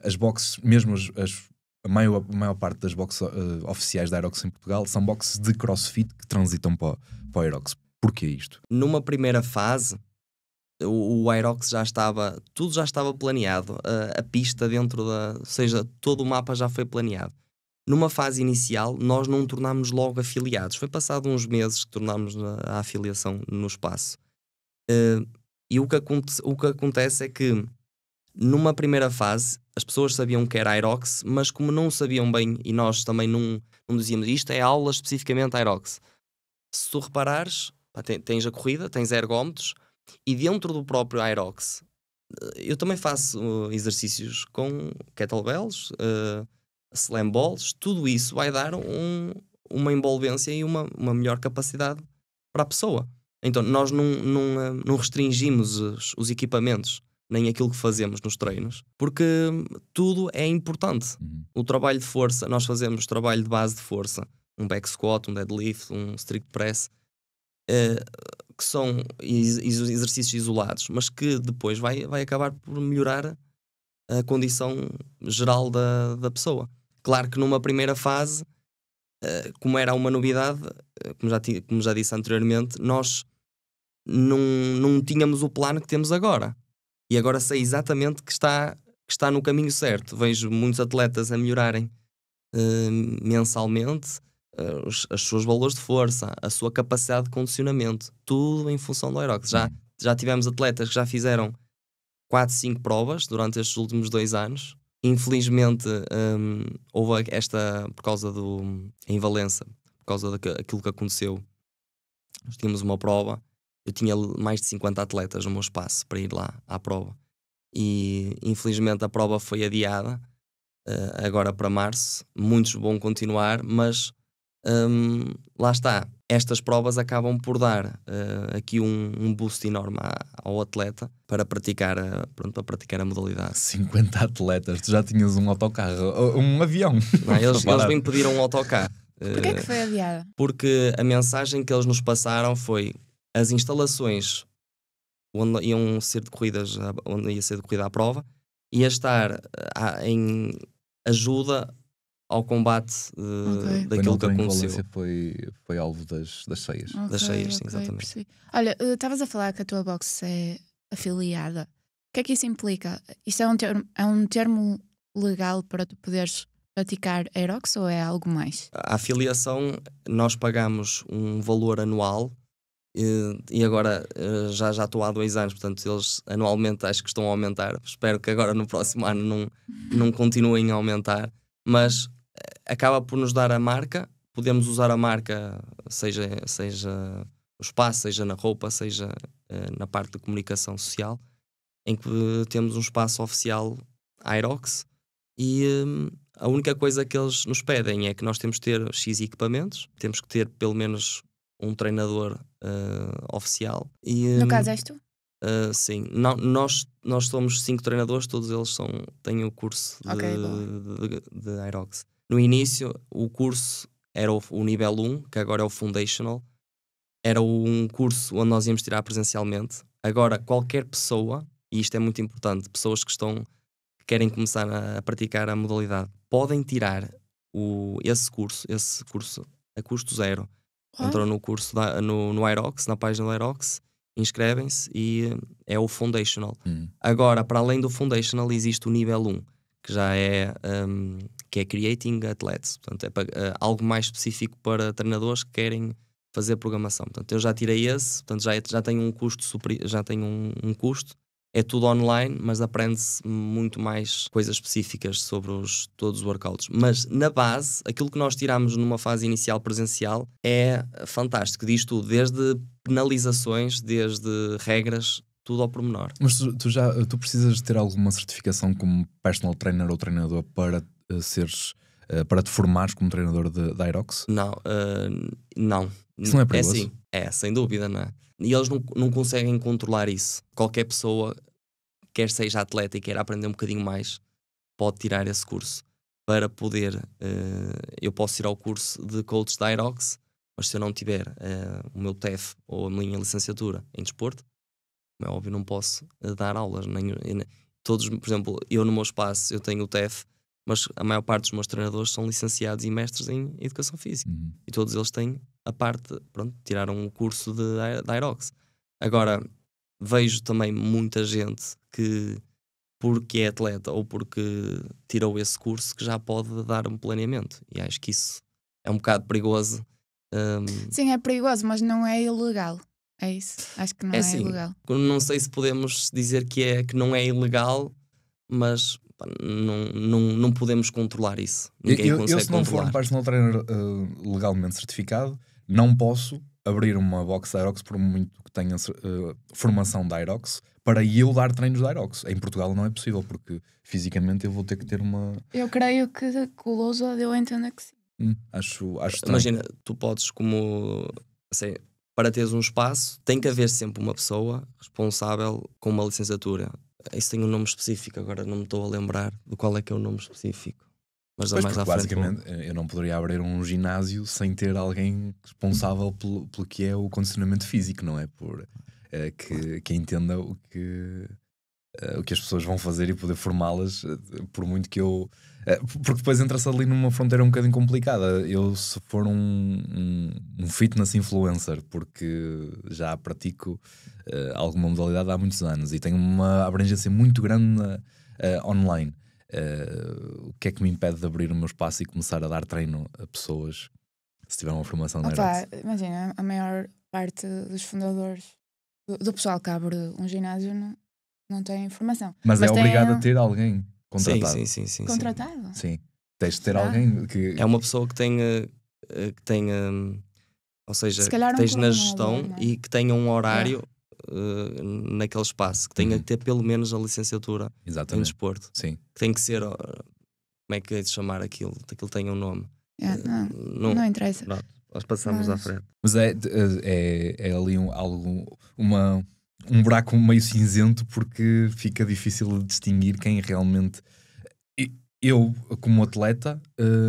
as boxes, mesmo a maior parte das boxes oficiais da Aerox em Portugal são boxes de crossfit que transitam para o Aerox. Porquê isto? Numa primeira fase, o Aerox tudo já estava planeado, a pista dentro ou seja, todo o mapa já foi planeado. Numa fase inicial, nós não tornámos logo afiliados. Foi passado uns meses que tornámos a afiliação no espaço. E o que acontece é que, numa primeira fase, as pessoas sabiam que era Aerox, mas como não sabiam bem, e nós também não dizíamos isto, é aula especificamente Aerox. Se tu reparares, tens a corrida, tens ergómetros, e dentro do próprio Aerox, eu também faço exercícios com kettlebells, slam balls, tudo isso vai dar uma envolvência e uma melhor capacidade para a pessoa. Então nós não restringimos os equipamentos, nem aquilo que fazemos nos treinos, porque tudo é importante. O trabalho de força, nós fazemos trabalho de base de força, um back squat, um deadlift, um strict press, que são exercícios isolados, mas que depois vai acabar por melhorar a condição geral da pessoa. Claro que numa primeira fase, como era uma novidade, como já disse anteriormente, nós não tínhamos o plano que temos agora. E agora sei exatamente que está no caminho certo. Vejo muitos atletas a melhorarem mensalmente os seus valores de força, a sua capacidade de condicionamento, tudo em função do Aerox. Já tivemos atletas que já fizeram 4, 5 provas durante estes últimos 2 anos. Infelizmente houve por causa em Valença, por causa daquilo que aconteceu. Nós tínhamos uma prova, eu tinha mais de 50 atletas no meu espaço para ir lá à prova, e infelizmente a prova foi adiada agora para março. Muitos vão continuar, mas lá está, estas provas acabam por dar aqui um boost enorme ao atleta para praticar a modalidade. 50 atletas, tu já tinhas um autocarro, um avião. Não, eles bem pediram um autocarro. Porquê é que foi adiada? Porque a mensagem que eles nos passaram foi: as instalações onde iam ser decorridas, onde ia ser decorrida a prova, ia estar em ajuda ao combate daquilo que aconteceu. Foi alvo das cheias. Das cheias, sim, exatamente. Percebi. Olha, estavas a falar que a tua box é afiliada. O que é que isso implica? Isso é um termo legal para tu poderes praticar Aerox, ou é algo mais? A afiliação, nós pagamos um valor anual, e agora já estou há 2 anos, portanto eles anualmente acho que estão a aumentar. Espero que agora no próximo ano não continuem a aumentar, mas acaba por nos dar a marca. Podemos usar a marca, seja no espaço, seja na roupa, seja na parte de comunicação social, em que temos um espaço oficial Aerox, e a única coisa que eles nos pedem é que nós temos que ter X equipamentos, temos que ter pelo menos um treinador oficial. E, no caso és tu? Sim, nós somos 5 treinadores, todos eles têm o curso de Aerox. No início, o curso era o nível 1, que agora é o Foundational. Era um curso onde nós íamos tirar presencialmente. Agora, qualquer pessoa, e isto é muito importante, pessoas que querem começar a praticar a modalidade, podem tirar esse curso a custo zero. Entram no curso no Aerox, na página do Aerox, inscrevem-se, e é o Foundational. Agora, para além do Foundational, existe o nível 1, que já é que é Creating Athletes. Portanto, é algo mais específico para treinadores que querem fazer programação. Portanto, eu já tirei esse, portanto, já tenho um custo já tenho um custo. É tudo online, mas aprende-se muito mais coisas específicas sobre todos os workouts. Mas na base, aquilo que nós tiramos numa fase inicial presencial é fantástico. Diz tudo, desde penalizações, desde regras, tudo ao pormenor. Mas tu precisas de ter alguma certificação como personal trainer ou treinador para para te formares como treinador da Aerox? Não. Isso não é perigoso? É sim, sem dúvida, não é? E eles não conseguem controlar isso. Qualquer pessoa, quer seja atleta e quer aprender um bocadinho mais, pode tirar esse curso para poder... eu posso tirar o curso de coach da Aerox, mas se eu não tiver o meu TEF ou a minha licenciatura em desporto, como é óbvio, não posso dar aulas. Todos, por exemplo, eu no meu espaço eu tenho o TEF, mas a maior parte dos meus treinadores são licenciados e mestres em Educação Física. E todos eles têm a parte, pronto, tiraram o curso de Aerox. Agora, vejo também muita gente que, porque é atleta ou porque tirou esse curso, que já pode dar um planeamento. E acho que isso é um bocado perigoso. Sim, é perigoso, mas não é ilegal. É isso. Acho que não é assim, ilegal. Não sei se podemos dizer que não é ilegal, mas não podemos controlar isso. Ninguém consegue eu, se não for controlar. um personal trainer legalmente certificado, não posso abrir uma box da Aerox, por muito que tenha formação da Aerox, para eu dar treinos da Aerox. Em Portugal não é possível, porque fisicamente eu vou ter que ter uma... Eu creio que o Lousa deu a entender que sim. Acho estranho. Imagina, tu podes, como assim, para teres um espaço, tem que haver sempre uma pessoa responsável com uma licenciatura. Isso tem um nome específico, agora não me estou a lembrar de qual é que é o nome específico. Mas Pois, mais à frente, basicamente, eu não poderia abrir um ginásio sem ter alguém responsável pelo que é o condicionamento físico, não é? Que entenda o que as pessoas vão fazer e poder formá-las, por muito que eu... porque depois entra-se ali numa fronteira um bocadinho complicada. Eu, se for um fitness influencer, porque já pratico alguma modalidade há muitos anos e tenho uma abrangência muito grande online, o que é que me impede de abrir o meu espaço e começar a dar treino a pessoas se tiver uma formação na Aerox? Imagina, a maior parte dos fundadores do pessoal que abre um ginásio não tem informação. Mas é obrigado a ter alguém contratado. Sim. Contratado? Sim. Tens de ter alguém que... É uma pessoa que tenha ou seja, que esteja na gestão e que tenha um horário naquele espaço, que tenha que ter pelo menos a licenciatura em desporto. Sim. Que tem que ser, como é que é de chamar aquilo? Aquilo tem um nome. Não interessa. Pronto, nós passamos à frente. Mas é ali um buraco meio cinzento, porque fica difícil de distinguir quem realmente... Eu, como atleta,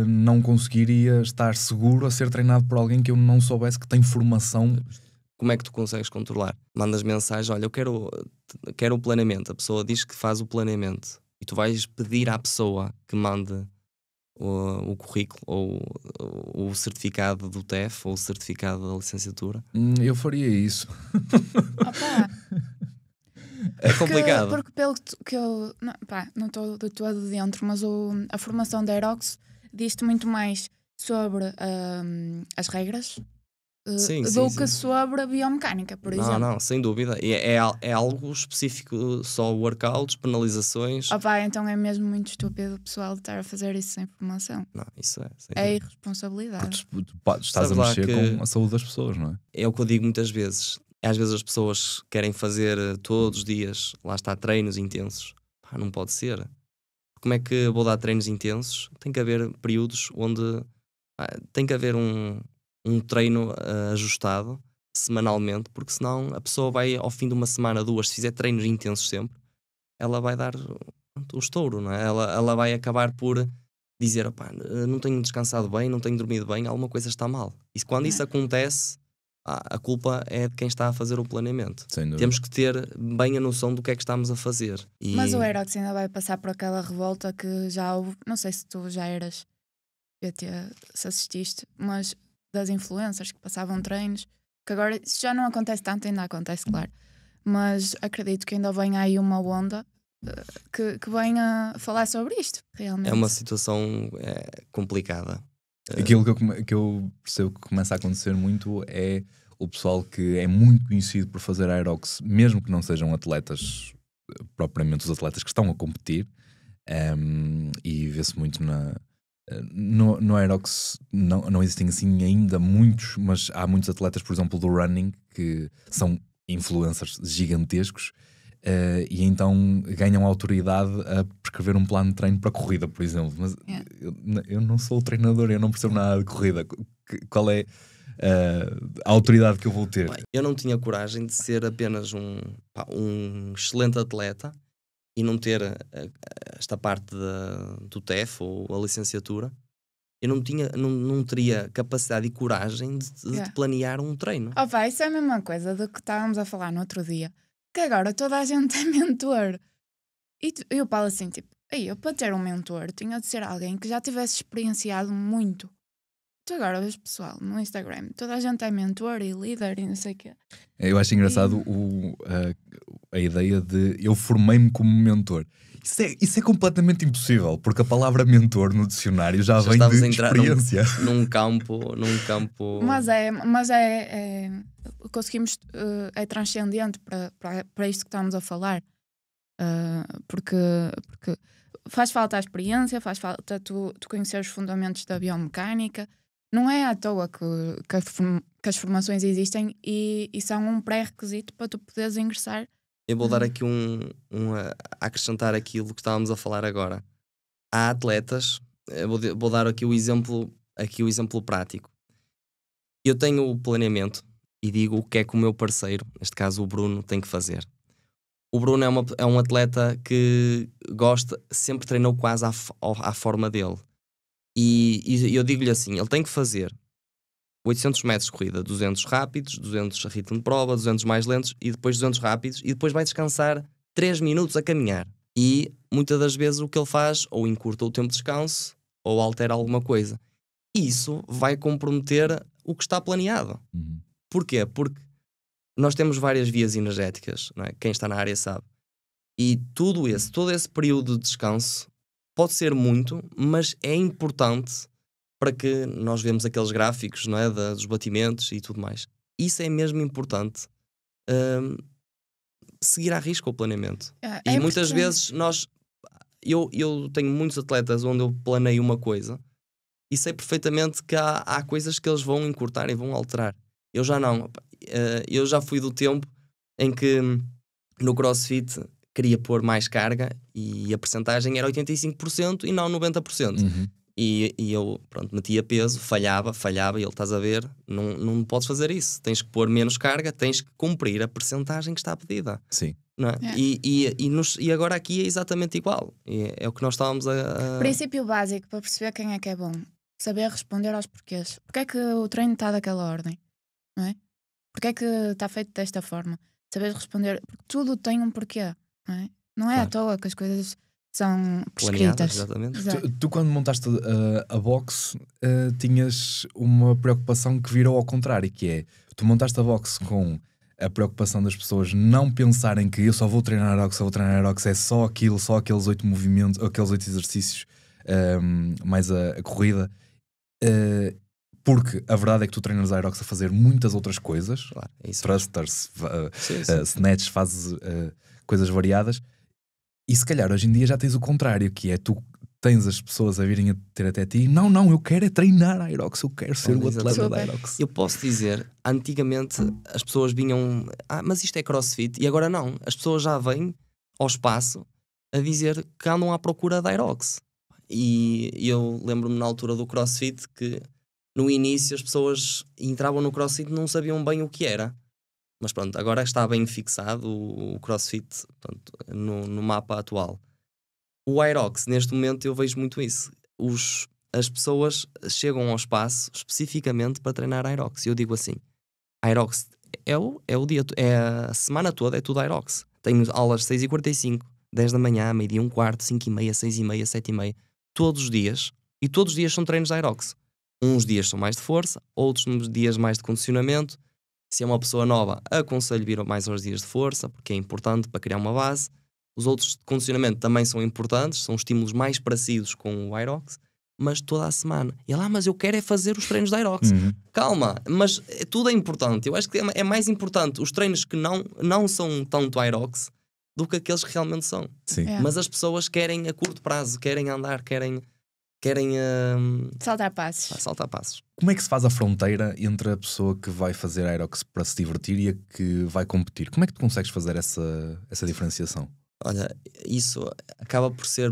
não conseguiria estar seguro a ser treinado por alguém que eu não soubesse que tem formação. Como é que tu consegues controlar? Mandas mensagem, olha, eu quero o planeamento. A pessoa diz que faz o planeamento e tu vais pedir à pessoa que mande o currículo ou o certificado do TEF ou o certificado da licenciatura. Eu faria isso. Opa. É complicado. Porque pelo que eu não estou de todo dentro, mas a formação da Aerox diz-te muito mais sobre as regras do que sobre a biomecânica, por exemplo. Não, sem dúvida. É algo específico, só workouts, penalizações. Então é mesmo muito estúpido o pessoal de estar a fazer isso sem formação. Não, isso é irresponsabilidade. Porque tu estás a mexer com a saúde das pessoas, não é? É o que eu digo muitas vezes. Às vezes as pessoas querem fazer todos os dias, lá está, treinos intensos. Não pode ser. Como é que vou dar treinos intensos? Tem que haver períodos onde tem que haver um treino ajustado semanalmente, porque senão a pessoa vai, ao fim de uma semana, 2, se fizer treinos intensos sempre, ela vai dar o estouro, não é? Ela vai acabar por dizer, não tenho descansado bem, não tenho dormido bem, alguma coisa está mal. E quando isso acontece, a culpa é de quem está a fazer o planeamento. Temos que ter bem a noção do que é que estamos a fazer. Mas o Aerox ainda vai passar por aquela revolta que já houve, não sei se tu já eras PT, se assististe, mas das influencers que passavam treinos, que agora isso já não acontece tanto, ainda acontece, claro, mas acredito que ainda venha aí uma onda que venha falar sobre isto, realmente. É uma situação complicada. Aquilo que eu percebo que começa a acontecer muito é o pessoal que é muito conhecido por fazer Aerox, mesmo que não sejam atletas, propriamente os atletas que estão a competir, e vê-se muito no Aerox, não existem assim ainda muitos, mas há muitos atletas, por exemplo, do running, que são influencers gigantescos, e então ganham autoridade a prescrever um plano de treino para corrida, por exemplo. Mas eu não sou o treinador, eu não percebo nada de corrida. Qual é a autoridade que eu vou ter? Eu não tinha coragem de ser apenas um excelente atleta e não ter esta parte do TEF ou a licenciatura. Eu não teria capacidade e coragem de planear um treino. Isso é a mesma coisa do que estávamos a falar no outro dia. que agora toda a gente é mentor. E eu falo assim, tipo, eu para ter um mentor tinha de ser alguém que já tivesse experienciado muito. Tu agora vês pessoal no Instagram, toda a gente é mentor e líder e não sei o quê. Eu acho engraçado a ideia de eu formei-me como mentor. Isso é completamente impossível, porque a palavra mentor no dicionário já vem estamos de a entrar experiência. num campo. Mas conseguimos, é transcendente para isto que estamos a falar. Porque faz falta a experiência, faz falta tu conhecer os fundamentos da biomecânica. Não é à toa que as formações existem e são um pré-requisito para tu poderes ingressar. Eu vou dar aqui a acrescentar aquilo que estávamos a falar agora. Há atletas, vou dar aqui o exemplo prático. Eu tenho o planeamento e digo o que é que o meu parceiro, neste caso o Bruno, tem que fazer. O Bruno é um atleta que sempre treinou quase à forma dele. E eu digo-lhe assim, ele tem que fazer 800 metros de corrida, 200 rápidos, 200 a ritmo de prova, 200 mais lentos e depois 200 rápidos e depois vai descansar 3 minutos a caminhar. E muitas das vezes o que ele faz ou encurta o tempo de descanso ou altera alguma coisa. Isso vai comprometer o que está planeado. Uhum. Porquê? Porque nós temos várias vias energéticas, não é? Quem está na área sabe. E todo esse período de descanso pode ser muito, mas é importante para que nós vemos aqueles gráficos, não é? Dos batimentos e tudo mais. Isso é mesmo importante. Seguir à risca o planeamento. E muitas vezes eu tenho muitos atletas onde eu planeio uma coisa e sei perfeitamente que há coisas que eles vão encurtar e vão alterar. Eu já não. Eu já fui do tempo em que no CrossFit queria pôr mais carga e a percentagem era 85% e não 90%. Uhum. E eu, pronto, metia peso, falhava e ele, estás a ver, não podes fazer isso. Tens que pôr menos carga, tens que cumprir a percentagem que está pedida. Sim. Não é? E agora aqui é exatamente igual. É o que nós estávamos a... Princípio básico para perceber quem é que é bom. Saber responder aos porquês. Porque é que o treino está daquela ordem? Não é? Porque é que está feito desta forma? Saber responder. Porque tudo tem um porquê. Não é à toa que as coisas são prescritas. Exatamente. Tu quando montaste a box tinhas uma preocupação que virou ao contrário, que é, tu montaste a box com a preocupação das pessoas não pensarem que eu só vou treinar aeróbics, é só aquilo, só aqueles 8 movimentos, aqueles 8 exercícios, mais a corrida, porque a verdade é que tu treinas aeróbics a fazer muitas outras coisas, Claro, é isso. thrusters, snatches, fazes coisas variadas. E se calhar hoje em dia já tens o contrário, que é tu tens as pessoas a virem a ter até ti, não, eu quero é treinar aerobics, eu quero ser o atleta da aerobics. Eu posso dizer, antigamente as pessoas vinham, mas isto é CrossFit, e agora não, as pessoas já vêm ao espaço a dizer que andam à procura da aerobics. E eu lembro-me na altura do CrossFit que no início as pessoas entravam no CrossFit e não sabiam bem o que era. Mas pronto, agora está bem fixado o CrossFit, portanto, no mapa atual. O aerobics, neste momento, eu vejo muito isso. As pessoas chegam ao espaço especificamente para treinar aerobics. E eu digo assim, aerobics é o dia, a semana toda é tudo aerobics. Tenho aulas 6h45, 10 da manhã, meio-dia, 1/4, 5h30, 6h30, 7h30, todos os dias. E todos os dias são treinos de aerobics. Uns dias são mais de força, outros dias mais de condicionamento. Se é uma pessoa nova, aconselho vir mais aos dias de força, porque é importante para criar uma base. Os outros de condicionamento também são importantes, são estímulos mais parecidos com o aerobics, mas toda a semana. E lá, mas eu quero é fazer os treinos de aerobics. Calma, mas tudo é importante. Eu acho que é mais importante os treinos que não são tanto aerobics do que aqueles que realmente são. Sim. Mas as pessoas querem a curto prazo, querem andar, querem saltar passos. saltar passos. Como é que se faz a fronteira entre a pessoa que vai fazer aerobics para se divertir e a que vai competir? Como é que tu consegues fazer essa diferenciação? Olha, isso acaba por ser...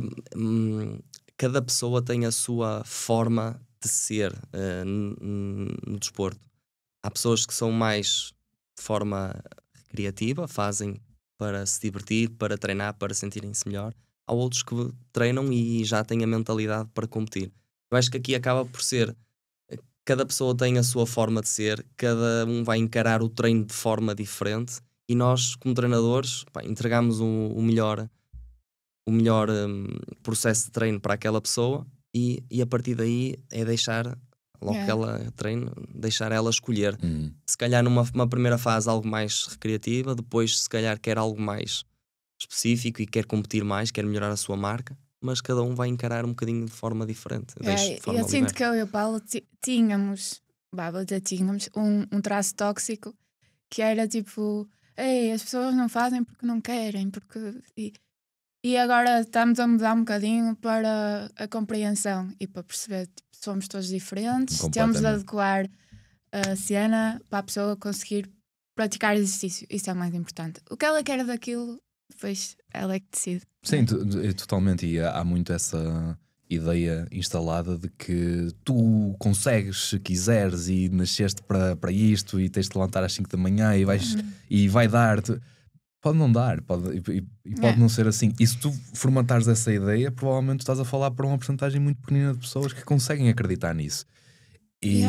cada pessoa tem a sua forma de ser no desporto. Há pessoas que são mais de forma recreativa, fazem para se divertir, para treinar, para sentirem-se melhor. Há outros que treinam e já têm a mentalidade para competir. Eu acho que aqui acaba por ser... cada pessoa tem a sua forma de ser, cada um vai encarar o treino de forma diferente e nós, como treinadores, entregamos o melhor processo de treino para aquela pessoa e a partir daí é deixar, logo que ela treine, deixar ela escolher. Se calhar numa primeira fase algo mais recreativa, depois se calhar quer algo mais específico e quer competir mais, quer melhorar a sua marca, mas cada um vai encarar um bocadinho de forma diferente. Eu sinto que eu e o Paulo tínhamos um traço tóxico que era tipo, as pessoas não fazem porque não querem, e agora estamos a mudar um bocadinho para a compreensão e para perceber que somos todos diferentes, temos de adequar a cena para a pessoa conseguir praticar exercício. Isso é o mais importante. O que ela quer daquilo, depois ela é que decide. Sim, totalmente. E há muito essa ideia instalada de que tu consegues se quiseres e nasceste para isto e tens de levantar às 5 da manhã e vai dar-te. Pode não dar, pode não ser assim. E se tu formatares essa ideia, provavelmente estás a falar para uma porcentagem muito pequenina de pessoas que conseguem acreditar nisso. E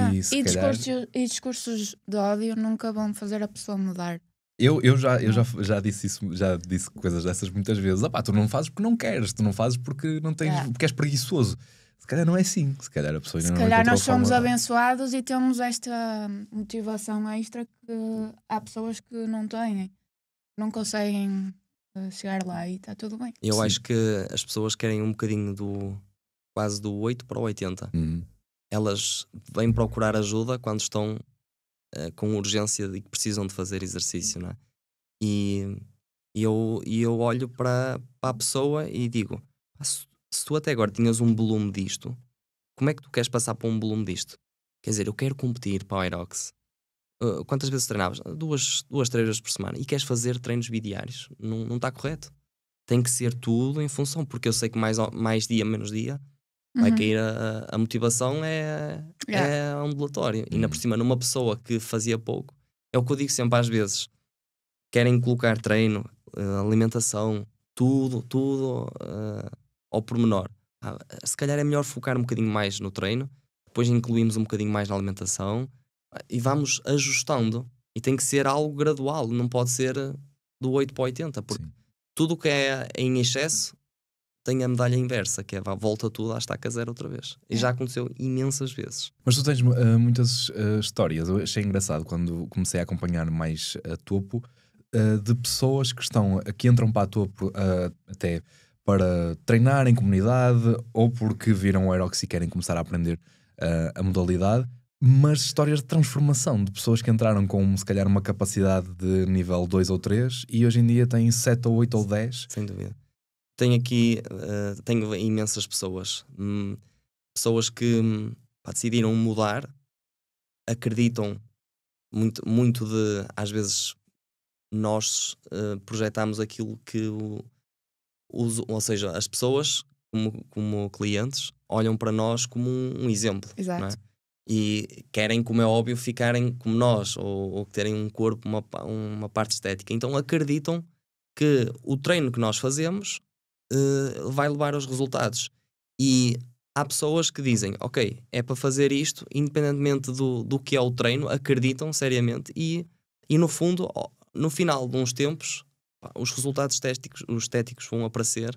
discursos de ódio nunca vão fazer a pessoa mudar. Eu já disse isso, já disse coisas dessas muitas vezes. Tu não fazes porque não queres, tu não fazes porque não tens, porque és preguiçoso. Se calhar não é assim, se calhar a pessoa ainda não encontrou. Se calhar nós somos abençoados e temos esta motivação extra que há pessoas que não têm, não conseguem chegar lá e está tudo bem. Eu acho que as pessoas querem um bocadinho quase do 8 para o 80. Elas vêm procurar ajuda quando estão com urgência e que precisam de fazer exercício, não é? E eu olho para a pessoa e digo, se tu até agora tinhas um volume disto, como é que tu queres passar para um volume disto? Quer dizer, eu quero competir para o Aerox. Quantas vezes treinavas? 2, 3 vezes por semana. E queres fazer treinos bidiários? Não está correto. Tem que ser tudo em função, porque eu sei que mais dia, menos dia, vai cair a motivação é ondulatória. E ainda por cima, numa pessoa que fazia pouco, é o que eu digo sempre às vezes, querem colocar treino, alimentação, tudo ao pormenor. Se calhar é melhor focar um bocadinho mais no treino, depois incluímos um bocadinho mais na alimentação e vamos ajustando. E tem que ser algo gradual, não pode ser do 8 para 80, porque tudo o que é em excesso tem a medalha inversa, que é volta tudo à estaca zero outra vez. E já aconteceu imensas vezes. Mas tu tens muitas histórias. Eu achei engraçado quando comecei a acompanhar mais a Topo, de pessoas que entram para a Topo até para treinar em comunidade ou porque viram o Aerox e querem começar a aprender a modalidade, mas histórias de transformação de pessoas que entraram com se calhar uma capacidade de nível 2 ou 3 e hoje em dia têm 7 ou 8 ou 10. Sem dúvida. Tenho imensas pessoas. Pessoas que decidiram mudar, acreditam muito de, às vezes, nós projetamos aquilo que ou seja, as pessoas como clientes olham para nós como um exemplo. Exato. Não é? E querem, como é óbvio, ficarem como nós ou terem um corpo, uma parte estética. Então acreditam que o treino que nós fazemos vai levar aos resultados. E há pessoas que dizem, ok, é para fazer isto, independentemente do que é o treino, acreditam seriamente e no fundo, no final de uns tempos, os resultados estéticos vão aparecer.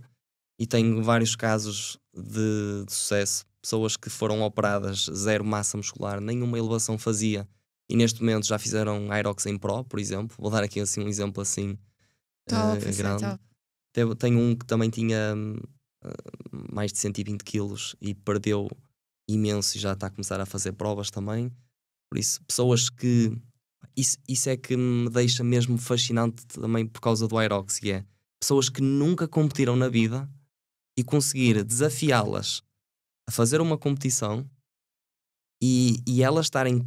E tenho vários casos de sucesso, pessoas que foram operadas, 0 massa muscular, nenhuma elevação fazia e neste momento já fizeram Aerox em Pro, por exemplo. Vou dar aqui assim um exemplo assim grande. Tenho um que também tinha mais de 120 quilos e perdeu imenso e já está a começar a fazer provas também. Por isso, pessoas que... Isso é que me deixa mesmo fascinante também por causa do Aerox, que é pessoas que nunca competiram na vida e conseguir desafiá-las a fazer uma competição e elas estarem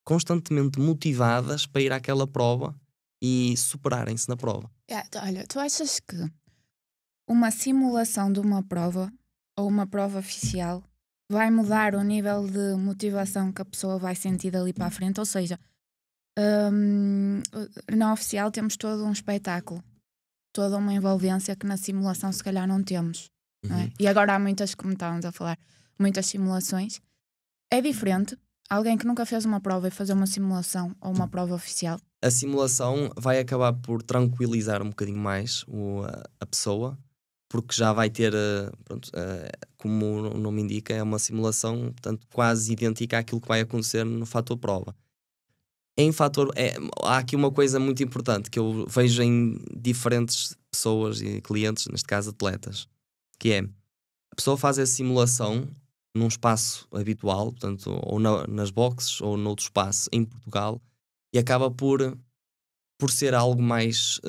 constantemente motivadas para ir àquela prova e superarem-se na prova. Olha, tu achas que uma simulação de uma prova ou uma prova oficial vai mudar o nível de motivação que a pessoa vai sentir dali para a frente? Ou seja, na oficial temos todo um espetáculo, toda uma envolvência que na simulação se calhar não temos. Não é? E agora há muitas, como estávamos a falar, muitas simulações. É diferente alguém que nunca fez uma prova e fazer uma simulação ou uma prova oficial? a simulação vai acabar por tranquilizar um bocadinho mais a pessoa, porque já vai ter, como o nome indica, é uma simulação, portanto, quase idêntica àquilo que vai acontecer no fator prova. Há aqui uma coisa muito importante que eu vejo em diferentes pessoas e clientes, neste caso atletas, que é, a pessoa faz a simulação num espaço habitual, portanto, ou nas boxes ou noutro espaço em Portugal, e acaba por ser algo mais...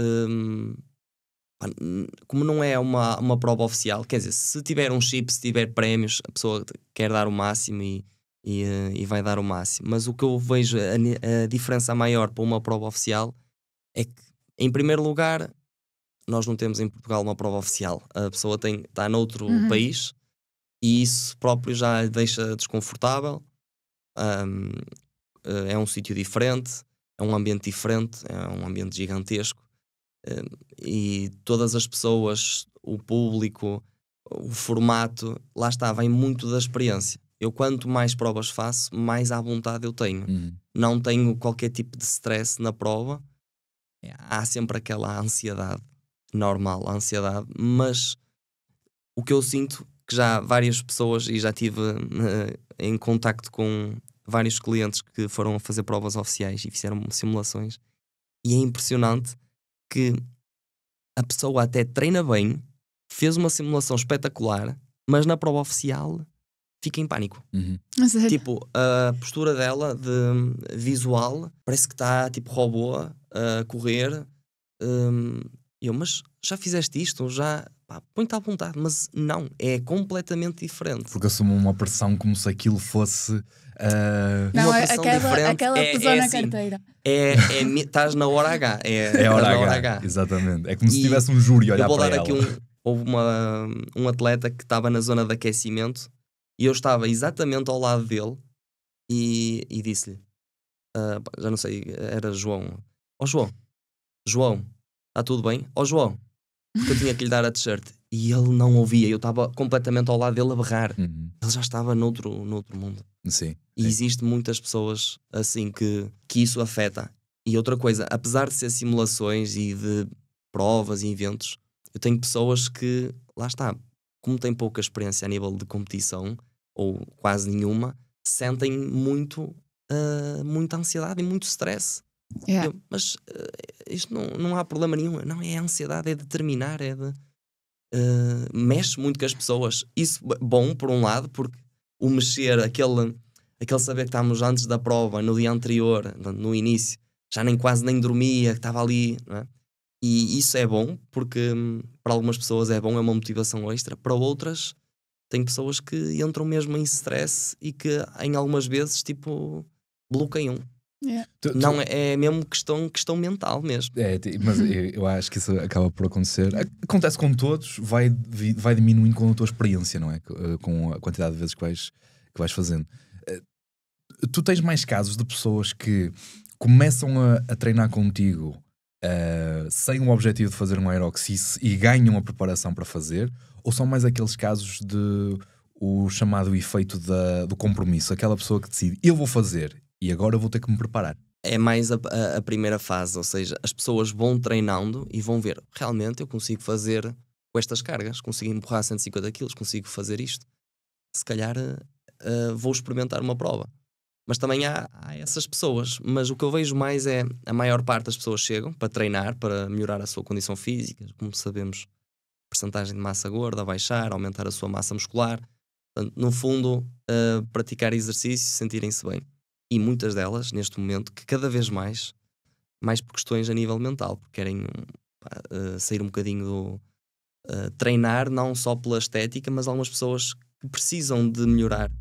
como não é uma prova oficial, quer dizer, se tiver um chip, se tiver prémios, a pessoa quer dar o máximo e vai dar o máximo. Mas o que eu vejo, a diferença maior para uma prova oficial é que, em primeiro lugar, nós não temos em Portugal uma prova oficial. A pessoa está noutro país e isso próprio já a deixa desconfortável. É um sítio diferente, é um ambiente diferente, é um ambiente gigantesco. E todas as pessoas, o público, o formato, lá está, vem muito da experiência. Eu quanto mais provas faço, mais à vontade eu tenho. Não tenho qualquer tipo de stress na prova. Há sempre aquela ansiedade normal, a ansiedade, mas o que eu sinto, que já várias pessoas, e já tive em contacto com vários clientes que foram a fazer provas oficiais e fizeram simulações, e é impressionante que a pessoa até treina bem, fez uma simulação espetacular, mas na prova oficial fica em pânico. Tipo, a postura dela de visual parece que está tipo robô a correr. Mas já fizeste isto? Já põe-te à vontade, mas não, é completamente diferente. Porque assume uma pressão como se aquilo fosse não, uma pressão diferente. Aquela pessoa na carteira. Estás na hora H. É hora H. Exatamente. É como se tivesse um júri a olhar para ela. Eu vou dar aqui houve um atleta que estava na zona de aquecimento e eu estava exatamente ao lado dele e disse-lhe, já não sei, era João. João, está tudo bem? João, porque eu tinha que lhe dar a t-shirt e ele não ouvia, eu estava completamente ao lado dele a berrar. Ele já estava noutro mundo. Sim. E existe muitas pessoas assim que isso afeta. E outra coisa, apesar de ser simulações e de provas e eventos, eu tenho pessoas que, lá está, como têm pouca experiência a nível de competição, ou quase nenhuma, sentem muita ansiedade e muito stress. Mas isto não há problema nenhum. Não é ansiedade, é determinar, mexe muito com as pessoas. Isso bom, por um lado, porque o mexer, aquele saber que estávamos antes da prova, no dia anterior, no início, já quase nem dormia, que estava ali, não é? E isso é bom, porque para algumas pessoas é bom, é uma motivação extra. Para outras, tem pessoas que entram mesmo em stress e que em algumas vezes tipo bloqueiam. Não é mesmo questão mental mesmo. Mas eu acho que isso acaba por acontecer. Acontece com todos, vai diminuindo com a tua experiência, não é? Com a quantidade de vezes que vais fazendo. Tu tens mais casos de pessoas que começam a treinar contigo sem o objetivo de fazer um aerox e ganham a preparação para fazer, ou são mais aqueles casos de o chamado efeito do compromisso, aquela pessoa que decide, eu vou fazer e agora vou ter que me preparar? É mais a primeira fase, ou seja, as pessoas vão treinando e vão ver, realmente eu consigo fazer com estas cargas, consigo empurrar 150 kg, consigo fazer isto, se calhar vou experimentar uma prova. Mas também há essas pessoas, mas o que eu vejo mais é, a maior parte das pessoas chegam para treinar, para melhorar a sua condição física, como sabemos, percentagem de massa gorda, baixar, aumentar a sua massa muscular. Portanto, no fundo, praticar exercício, sentirem-se bem. E muitas delas, neste momento, que cada vez mais por questões a nível mental, porque querem sair um bocadinho do... treinar não só pela estética, mas algumas pessoas que precisam de melhorar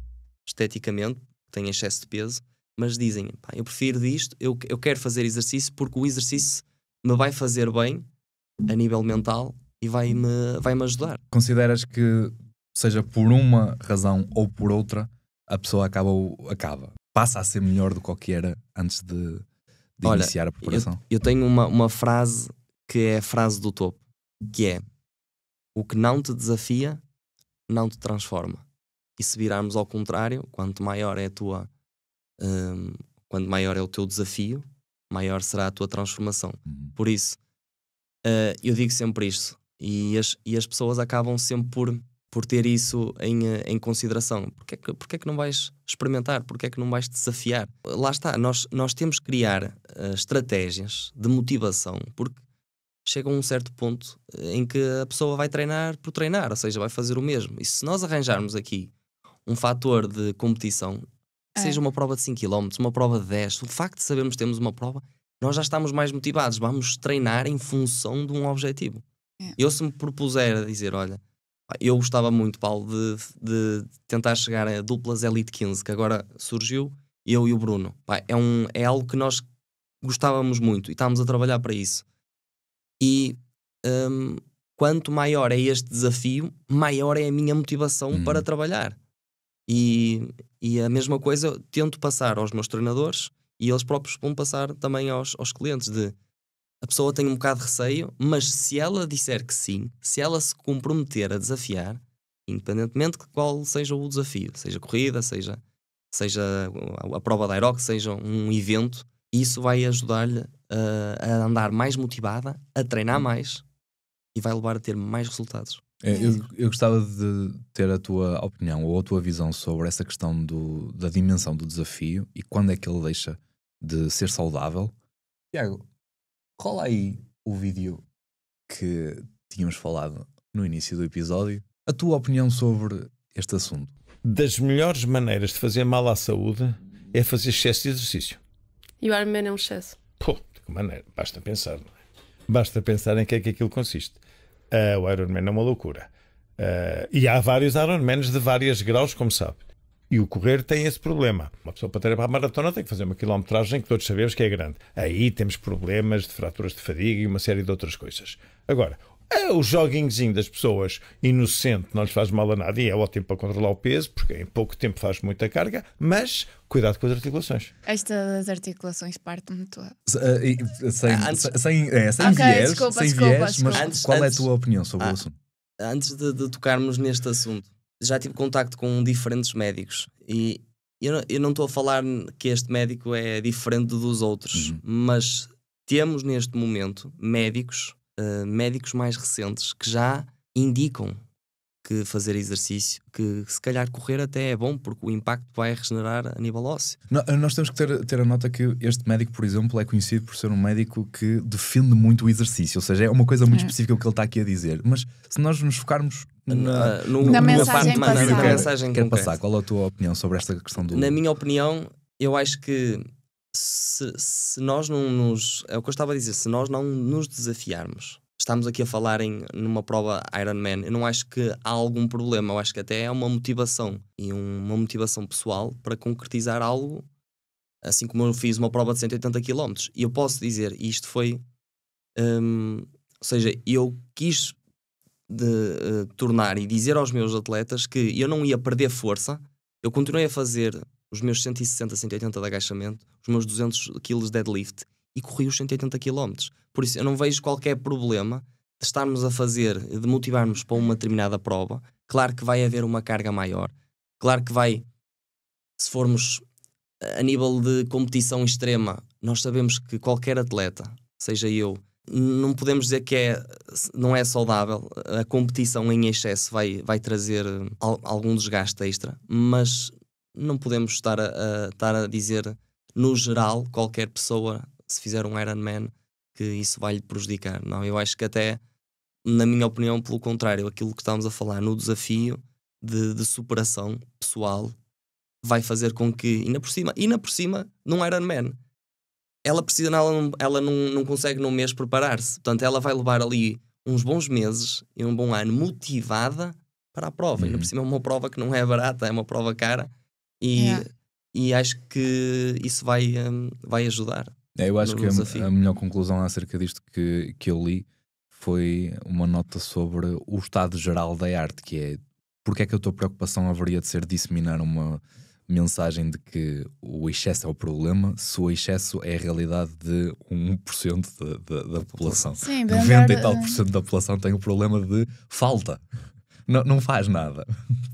esteticamente, têm excesso de peso, mas dizem, eu prefiro disto, eu quero fazer exercício porque o exercício me vai fazer bem a nível mental e vai-me ajudar. Consideras que, seja por uma razão ou por outra, a pessoa passa a ser melhor do que era antes de iniciar a preparação? Eu tenho uma frase que é a frase do topo, que é: o que não te desafia não te transforma. E se virarmos ao contrário, quanto maior é o teu desafio, maior será a tua transformação. Por isso, eu digo sempre isto, e as pessoas acabam sempre por ter isso em consideração. Porque é que não vais experimentar? Porque é que não vais desafiar? Lá está, nós temos que criar estratégias de motivação, porque chega a um certo ponto em que a pessoa vai treinar por treinar, ou seja, vai fazer o mesmo. E se nós arranjarmos aqui um fator de competição, seja uma prova de 5 km, uma prova de 10, o facto de sabermos que temos uma prova, nós já estamos mais motivados, vamos treinar em função de um objetivo. Eu, se me propuser a dizer, olha, eu gostava muito, Paulo, de tentar chegar a duplas Elite 15, que agora surgiu, eu e o Bruno. É algo que nós gostávamos muito e estamos a trabalhar para isso. E quanto maior é este desafio, maior é a minha motivação para trabalhar. E a mesma coisa eu tento passar aos meus treinadores, e eles próprios vão passar também aos clientes, a pessoa tem um bocado de receio, mas se ela disser que sim, se ela se comprometer a desafiar, independentemente de qual seja o desafio, seja corrida, seja a prova da Aerox, seja um evento, isso vai ajudar-lhe a andar mais motivada, a treinar mais, e vai levar a ter mais resultados. Eu gostava de ter a tua opinião ou a tua visão sobre essa questão da dimensão do desafio e quando é que ele deixa de ser saudável. Tiago, rola aí o vídeo que tínhamos falado no início do episódio. A tua opinião sobre este assunto. Das melhores maneiras de fazer mal à saúde é fazer excesso de exercício. E o Ironman é um excesso. Pô, de que maneira? Basta pensar, não é? Basta pensar em que é que aquilo consiste. O Ironman é uma loucura. E há vários Ironmans de vários graus, como sabe. E o correr tem esse problema. Uma pessoa para ter para a maratona tem que fazer uma quilometragem que todos sabemos que é grande. Aí temos problemas de fraturas de fadiga e uma série de outras coisas. Agora, o joguinhozinho das pessoas inocente não lhes faz mal a nada e é ótimo para controlar o peso, porque em pouco tempo faz muita carga, mas cuidado com as articulações. Esta das articulações parte-me toda. Sem viés, mas qual é a tua opinião sobre o assunto? Antes de tocarmos neste assunto, já tive contacto com diferentes médicos e eu não estou a falar que este médico é diferente dos outros, mas temos neste momento médicos mais recentes que já indicam que fazer exercício, que se calhar correr até é bom porque o impacto vai regenerar a nível ósseo. Nós temos que ter a nota que este médico, por exemplo, é conhecido por ser um médico que defende muito o exercício, ou seja, é uma coisa muito específica o que ele está aqui a dizer, mas se nós nos focarmos na mensagem que quer passar, qual é a tua opinião sobre esta questão do... Na minha opinião, eu acho que se nós não nos... É o que eu estava a dizer, se nós não nos desafiarmos, estamos aqui a falar numa prova Ironman, eu não acho que há algum problema, eu acho que até é uma motivação e uma motivação pessoal para concretizar algo, assim como eu fiz uma prova de 180 km. E eu posso dizer, isto foi... ou seja, eu quis tornar e dizer aos meus atletas que eu não ia perder força, eu continuei a fazer os meus 160, 180 de agachamento, os meus 200 kg de deadlift e corri os 180 km. Por isso eu não vejo qualquer problema de estarmos a fazer, de motivarmos para uma determinada prova. Claro que vai haver uma carga maior, claro que vai, se formos a nível de competição extrema, nós sabemos que qualquer atleta, seja eu, não podemos dizer que não é saudável. A competição em excesso vai trazer algum desgaste extra, mas não podemos estar a dizer, no geral, qualquer pessoa, se fizer um Ironman, que isso vai lhe prejudicar. Não, eu acho que até, na minha opinião, pelo contrário, aquilo que estamos a falar no desafio de superação pessoal vai fazer com que, ainda por cima, num Ironman, ela não consegue num mês preparar-se. Portanto, ela vai levar ali uns bons meses e um bom ano motivada para a prova. Ainda por cima é uma prova que não é barata, é uma prova cara. E acho que isso vai ajudar. Eu acho que a melhor conclusão acerca disto que eu li foi uma nota sobre o estado geral da arte, que é porque é que a tua preocupação haveria de ser disseminar uma mensagem de que o excesso é o problema, se o excesso é a realidade de 1% da população. Sim, 90 e tal % da população tem o problema de falta. não faz nada.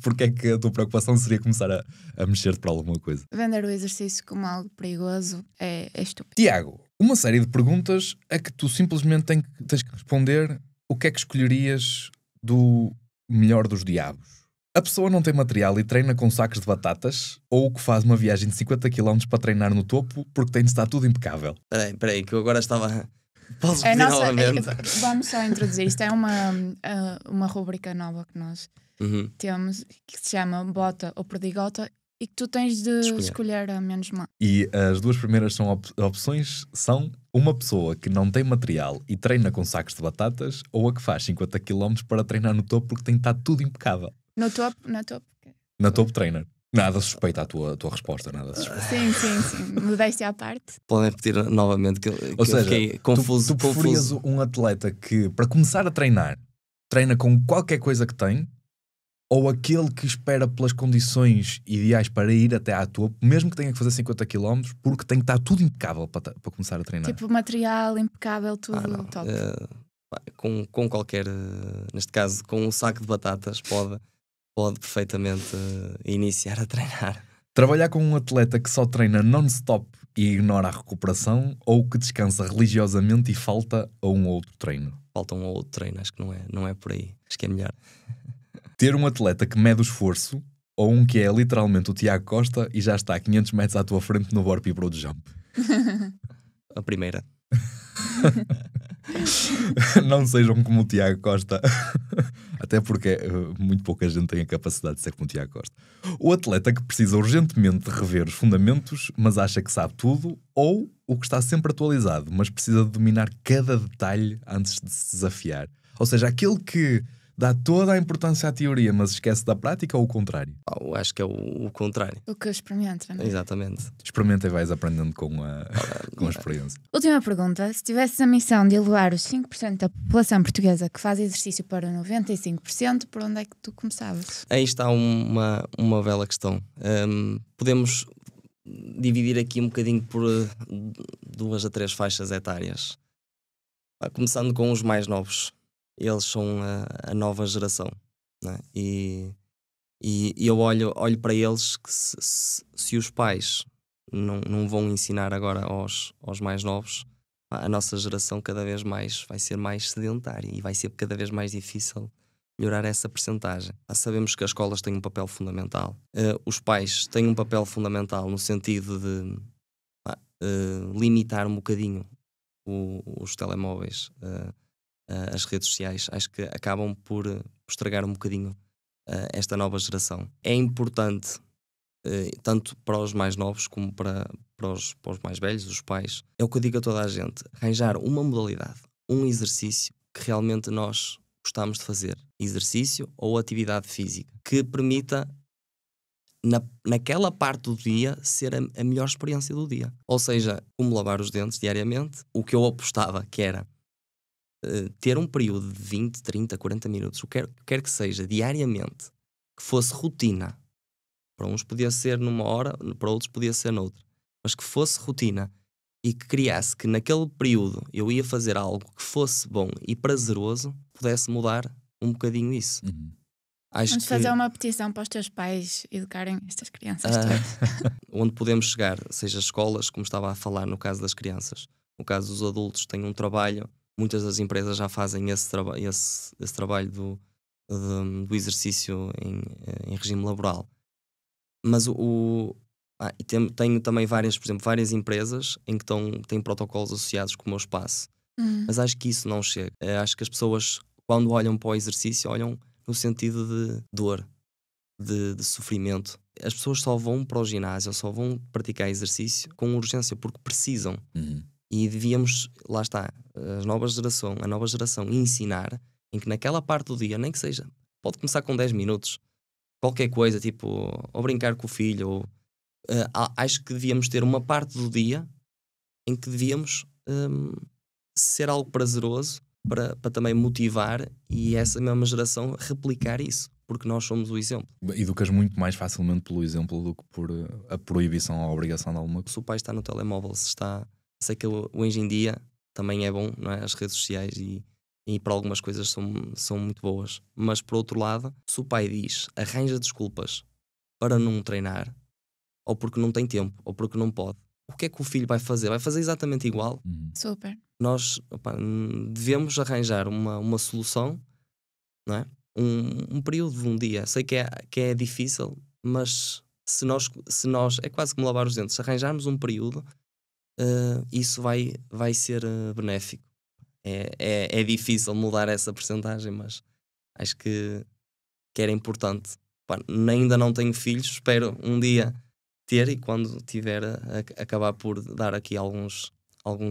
Porque é que a tua preocupação seria começar a mexer-te para alguma coisa? Vender o exercício como algo perigoso é estúpido. Tiago, uma série de perguntas a que tu simplesmente tens que responder o que é que escolherias do melhor dos diabos. A pessoa não tem material e treina com sacos de batatas, ou o que faz uma viagem de 50 km para treinar no topo porque tem de estar tudo impecável? Espera aí, que eu agora estava... Posso repetir novamente? Vamos só introduzir. Isto é uma rubrica nova que nós temos, que se chama Bota ou Perdigota, e que tu tens de escolher a menos má. E as duas primeiras opções são uma pessoa que não tem material e treina com sacos de batatas, ou a que faz 50 km para treinar no topo porque tem de estar tudo impecável. Na topo. Na topo trainer. Nada suspeita a tua resposta, nada suspeita. Sim. Modéstia à parte. Podem repetir novamente que Ou seja, eu fiquei confuso. Tu preferias um atleta que, para começar a treinar, treina com qualquer coisa que tem, ou aquele que espera pelas condições ideais para ir até à topo, mesmo que tenha que fazer 50 km, porque tem que estar tudo impecável para começar a treinar? Tipo, material impecável, tudo top. Com qualquer, neste caso, com um saco de batatas, pode perfeitamente iniciar a treinar. Trabalhar com um atleta que só treina non-stop e ignora a recuperação, ou que descansa religiosamente e falta a um outro treino? Falta um ou outro treino, acho que não é por aí. Acho que é melhor. Ter um atleta que mede o esforço, ou um que é literalmente o Tiago Costa e já está a 500 metros à tua frente no burpee broad jump? A primeira. Não sejam como o Tiago Costa. Até porque muito pouca gente tem a capacidade de ser como o Tiago Costa. O atleta que precisa urgentemente de rever os fundamentos, mas acha que sabe tudo, ou o que está sempre atualizado, mas precisa de dominar cada detalhe antes de se desafiar. Ou seja, aquele que dá toda a importância à teoria, mas esquece da prática, ou o contrário? Eu acho que é o contrário. O que experimenta, não é? Exatamente. Experimenta e vais aprendendo com a experiência. Última pergunta. Se tivesses a missão de elevar os 5% da população portuguesa que faz exercício para 95%, por onde é que tu começavas? Aí está uma bela questão. Podemos dividir aqui um bocadinho por 2 a 3 faixas etárias. Começando com os mais novos. Eles são a nova geração, não é? E eu olho para eles que se os pais não vão ensinar agora aos mais novos, a nossa geração cada vez mais vai ser mais sedentária e vai ser cada vez mais difícil melhorar essa percentagem. Sabemos que as escolas têm um papel fundamental. Os pais têm um papel fundamental no sentido de limitar um bocadinho os telemóveis, as redes sociais. Acho que acabam por estragar um bocadinho esta nova geração. É importante, tanto para os mais novos como para os mais velhos, os pais. É o que eu digo a toda a gente: arranjar uma modalidade, um exercício que realmente nós gostamos de fazer. Exercício ou atividade física que permita, naquela parte do dia, ser a melhor experiência do dia. Ou seja, como lavar os dentes diariamente. O que eu apostava que era ter um período de 20, 30, 40 minutos, o que quer que seja, diariamente, que fosse rotina. Para uns podia ser numa hora, para outros podia ser noutra. Mas que fosse rotina e que criasse que naquele período eu ia fazer algo que fosse bom e prazeroso, pudesse mudar um bocadinho isso. Vamos fazer uma petição para os teus pais educarem estas crianças todas. Onde podemos chegar, seja escolas, como estava a falar no caso das crianças. No caso dos adultos, têm um trabalho. Muitas das empresas já fazem esse trabalho do exercício em regime laboral. Mas tenho também várias empresas em que têm protocolos associados com o meu espaço. Mas acho que isso não chega. Acho que as pessoas, quando olham para o exercício, olham no sentido de dor, de sofrimento. As pessoas só vão para o ginásio, só vão praticar exercício com urgência, porque precisam. E devíamos, lá está, a nova geração ensinar em que naquela parte do dia, nem que seja, pode começar com 10 minutos, qualquer coisa, tipo, ou brincar com o filho, ou, acho que devíamos ter uma parte do dia em que devíamos ser algo prazeroso para também motivar e essa mesma geração replicar isso, porque nós somos o exemplo. Educas muito mais facilmente pelo exemplo do que por a proibição ou a obrigação de alguma coisa. Se o pai está no telemóvel, sei que hoje em dia também é bom, não é? As redes sociais e E para algumas coisas são muito boas. Mas por outro lado, se o pai diz, arranja desculpas para não treinar, ou porque não tem tempo, ou porque não pode, o que é que o filho vai fazer? Vai fazer exatamente igual? Super. Nós devemos arranjar uma solução, não é? Um período de um dia. Sei que é difícil, mas se nós é quase como lavar os dentes, se arranjarmos um período, isso vai ser benéfico. É difícil mudar essa percentagem, mas acho que era importante. Ainda não tenho filhos, espero um dia ter, e quando tiver acabar por dar aqui alguns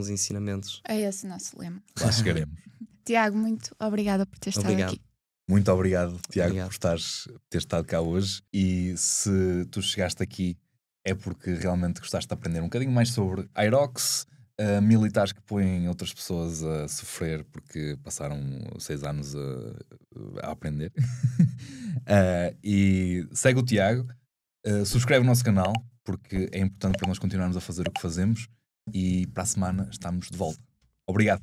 ensinamentos. É esse o nosso lema. Lá chegaremos. Tiago, muito obrigada por ter estado Obrigado. aqui. Muito obrigado, Tiago, Obrigado. por ter estado cá hoje. E se tu chegaste aqui é porque realmente gostaste de aprender um bocadinho mais sobre Aerox, militares que põem outras pessoas a sofrer porque passaram 6 anos a aprender. E segue o Tiago, subscreve o nosso canal, porque é importante para nós continuarmos a fazer o que fazemos, e para a semana estamos de volta. Obrigado.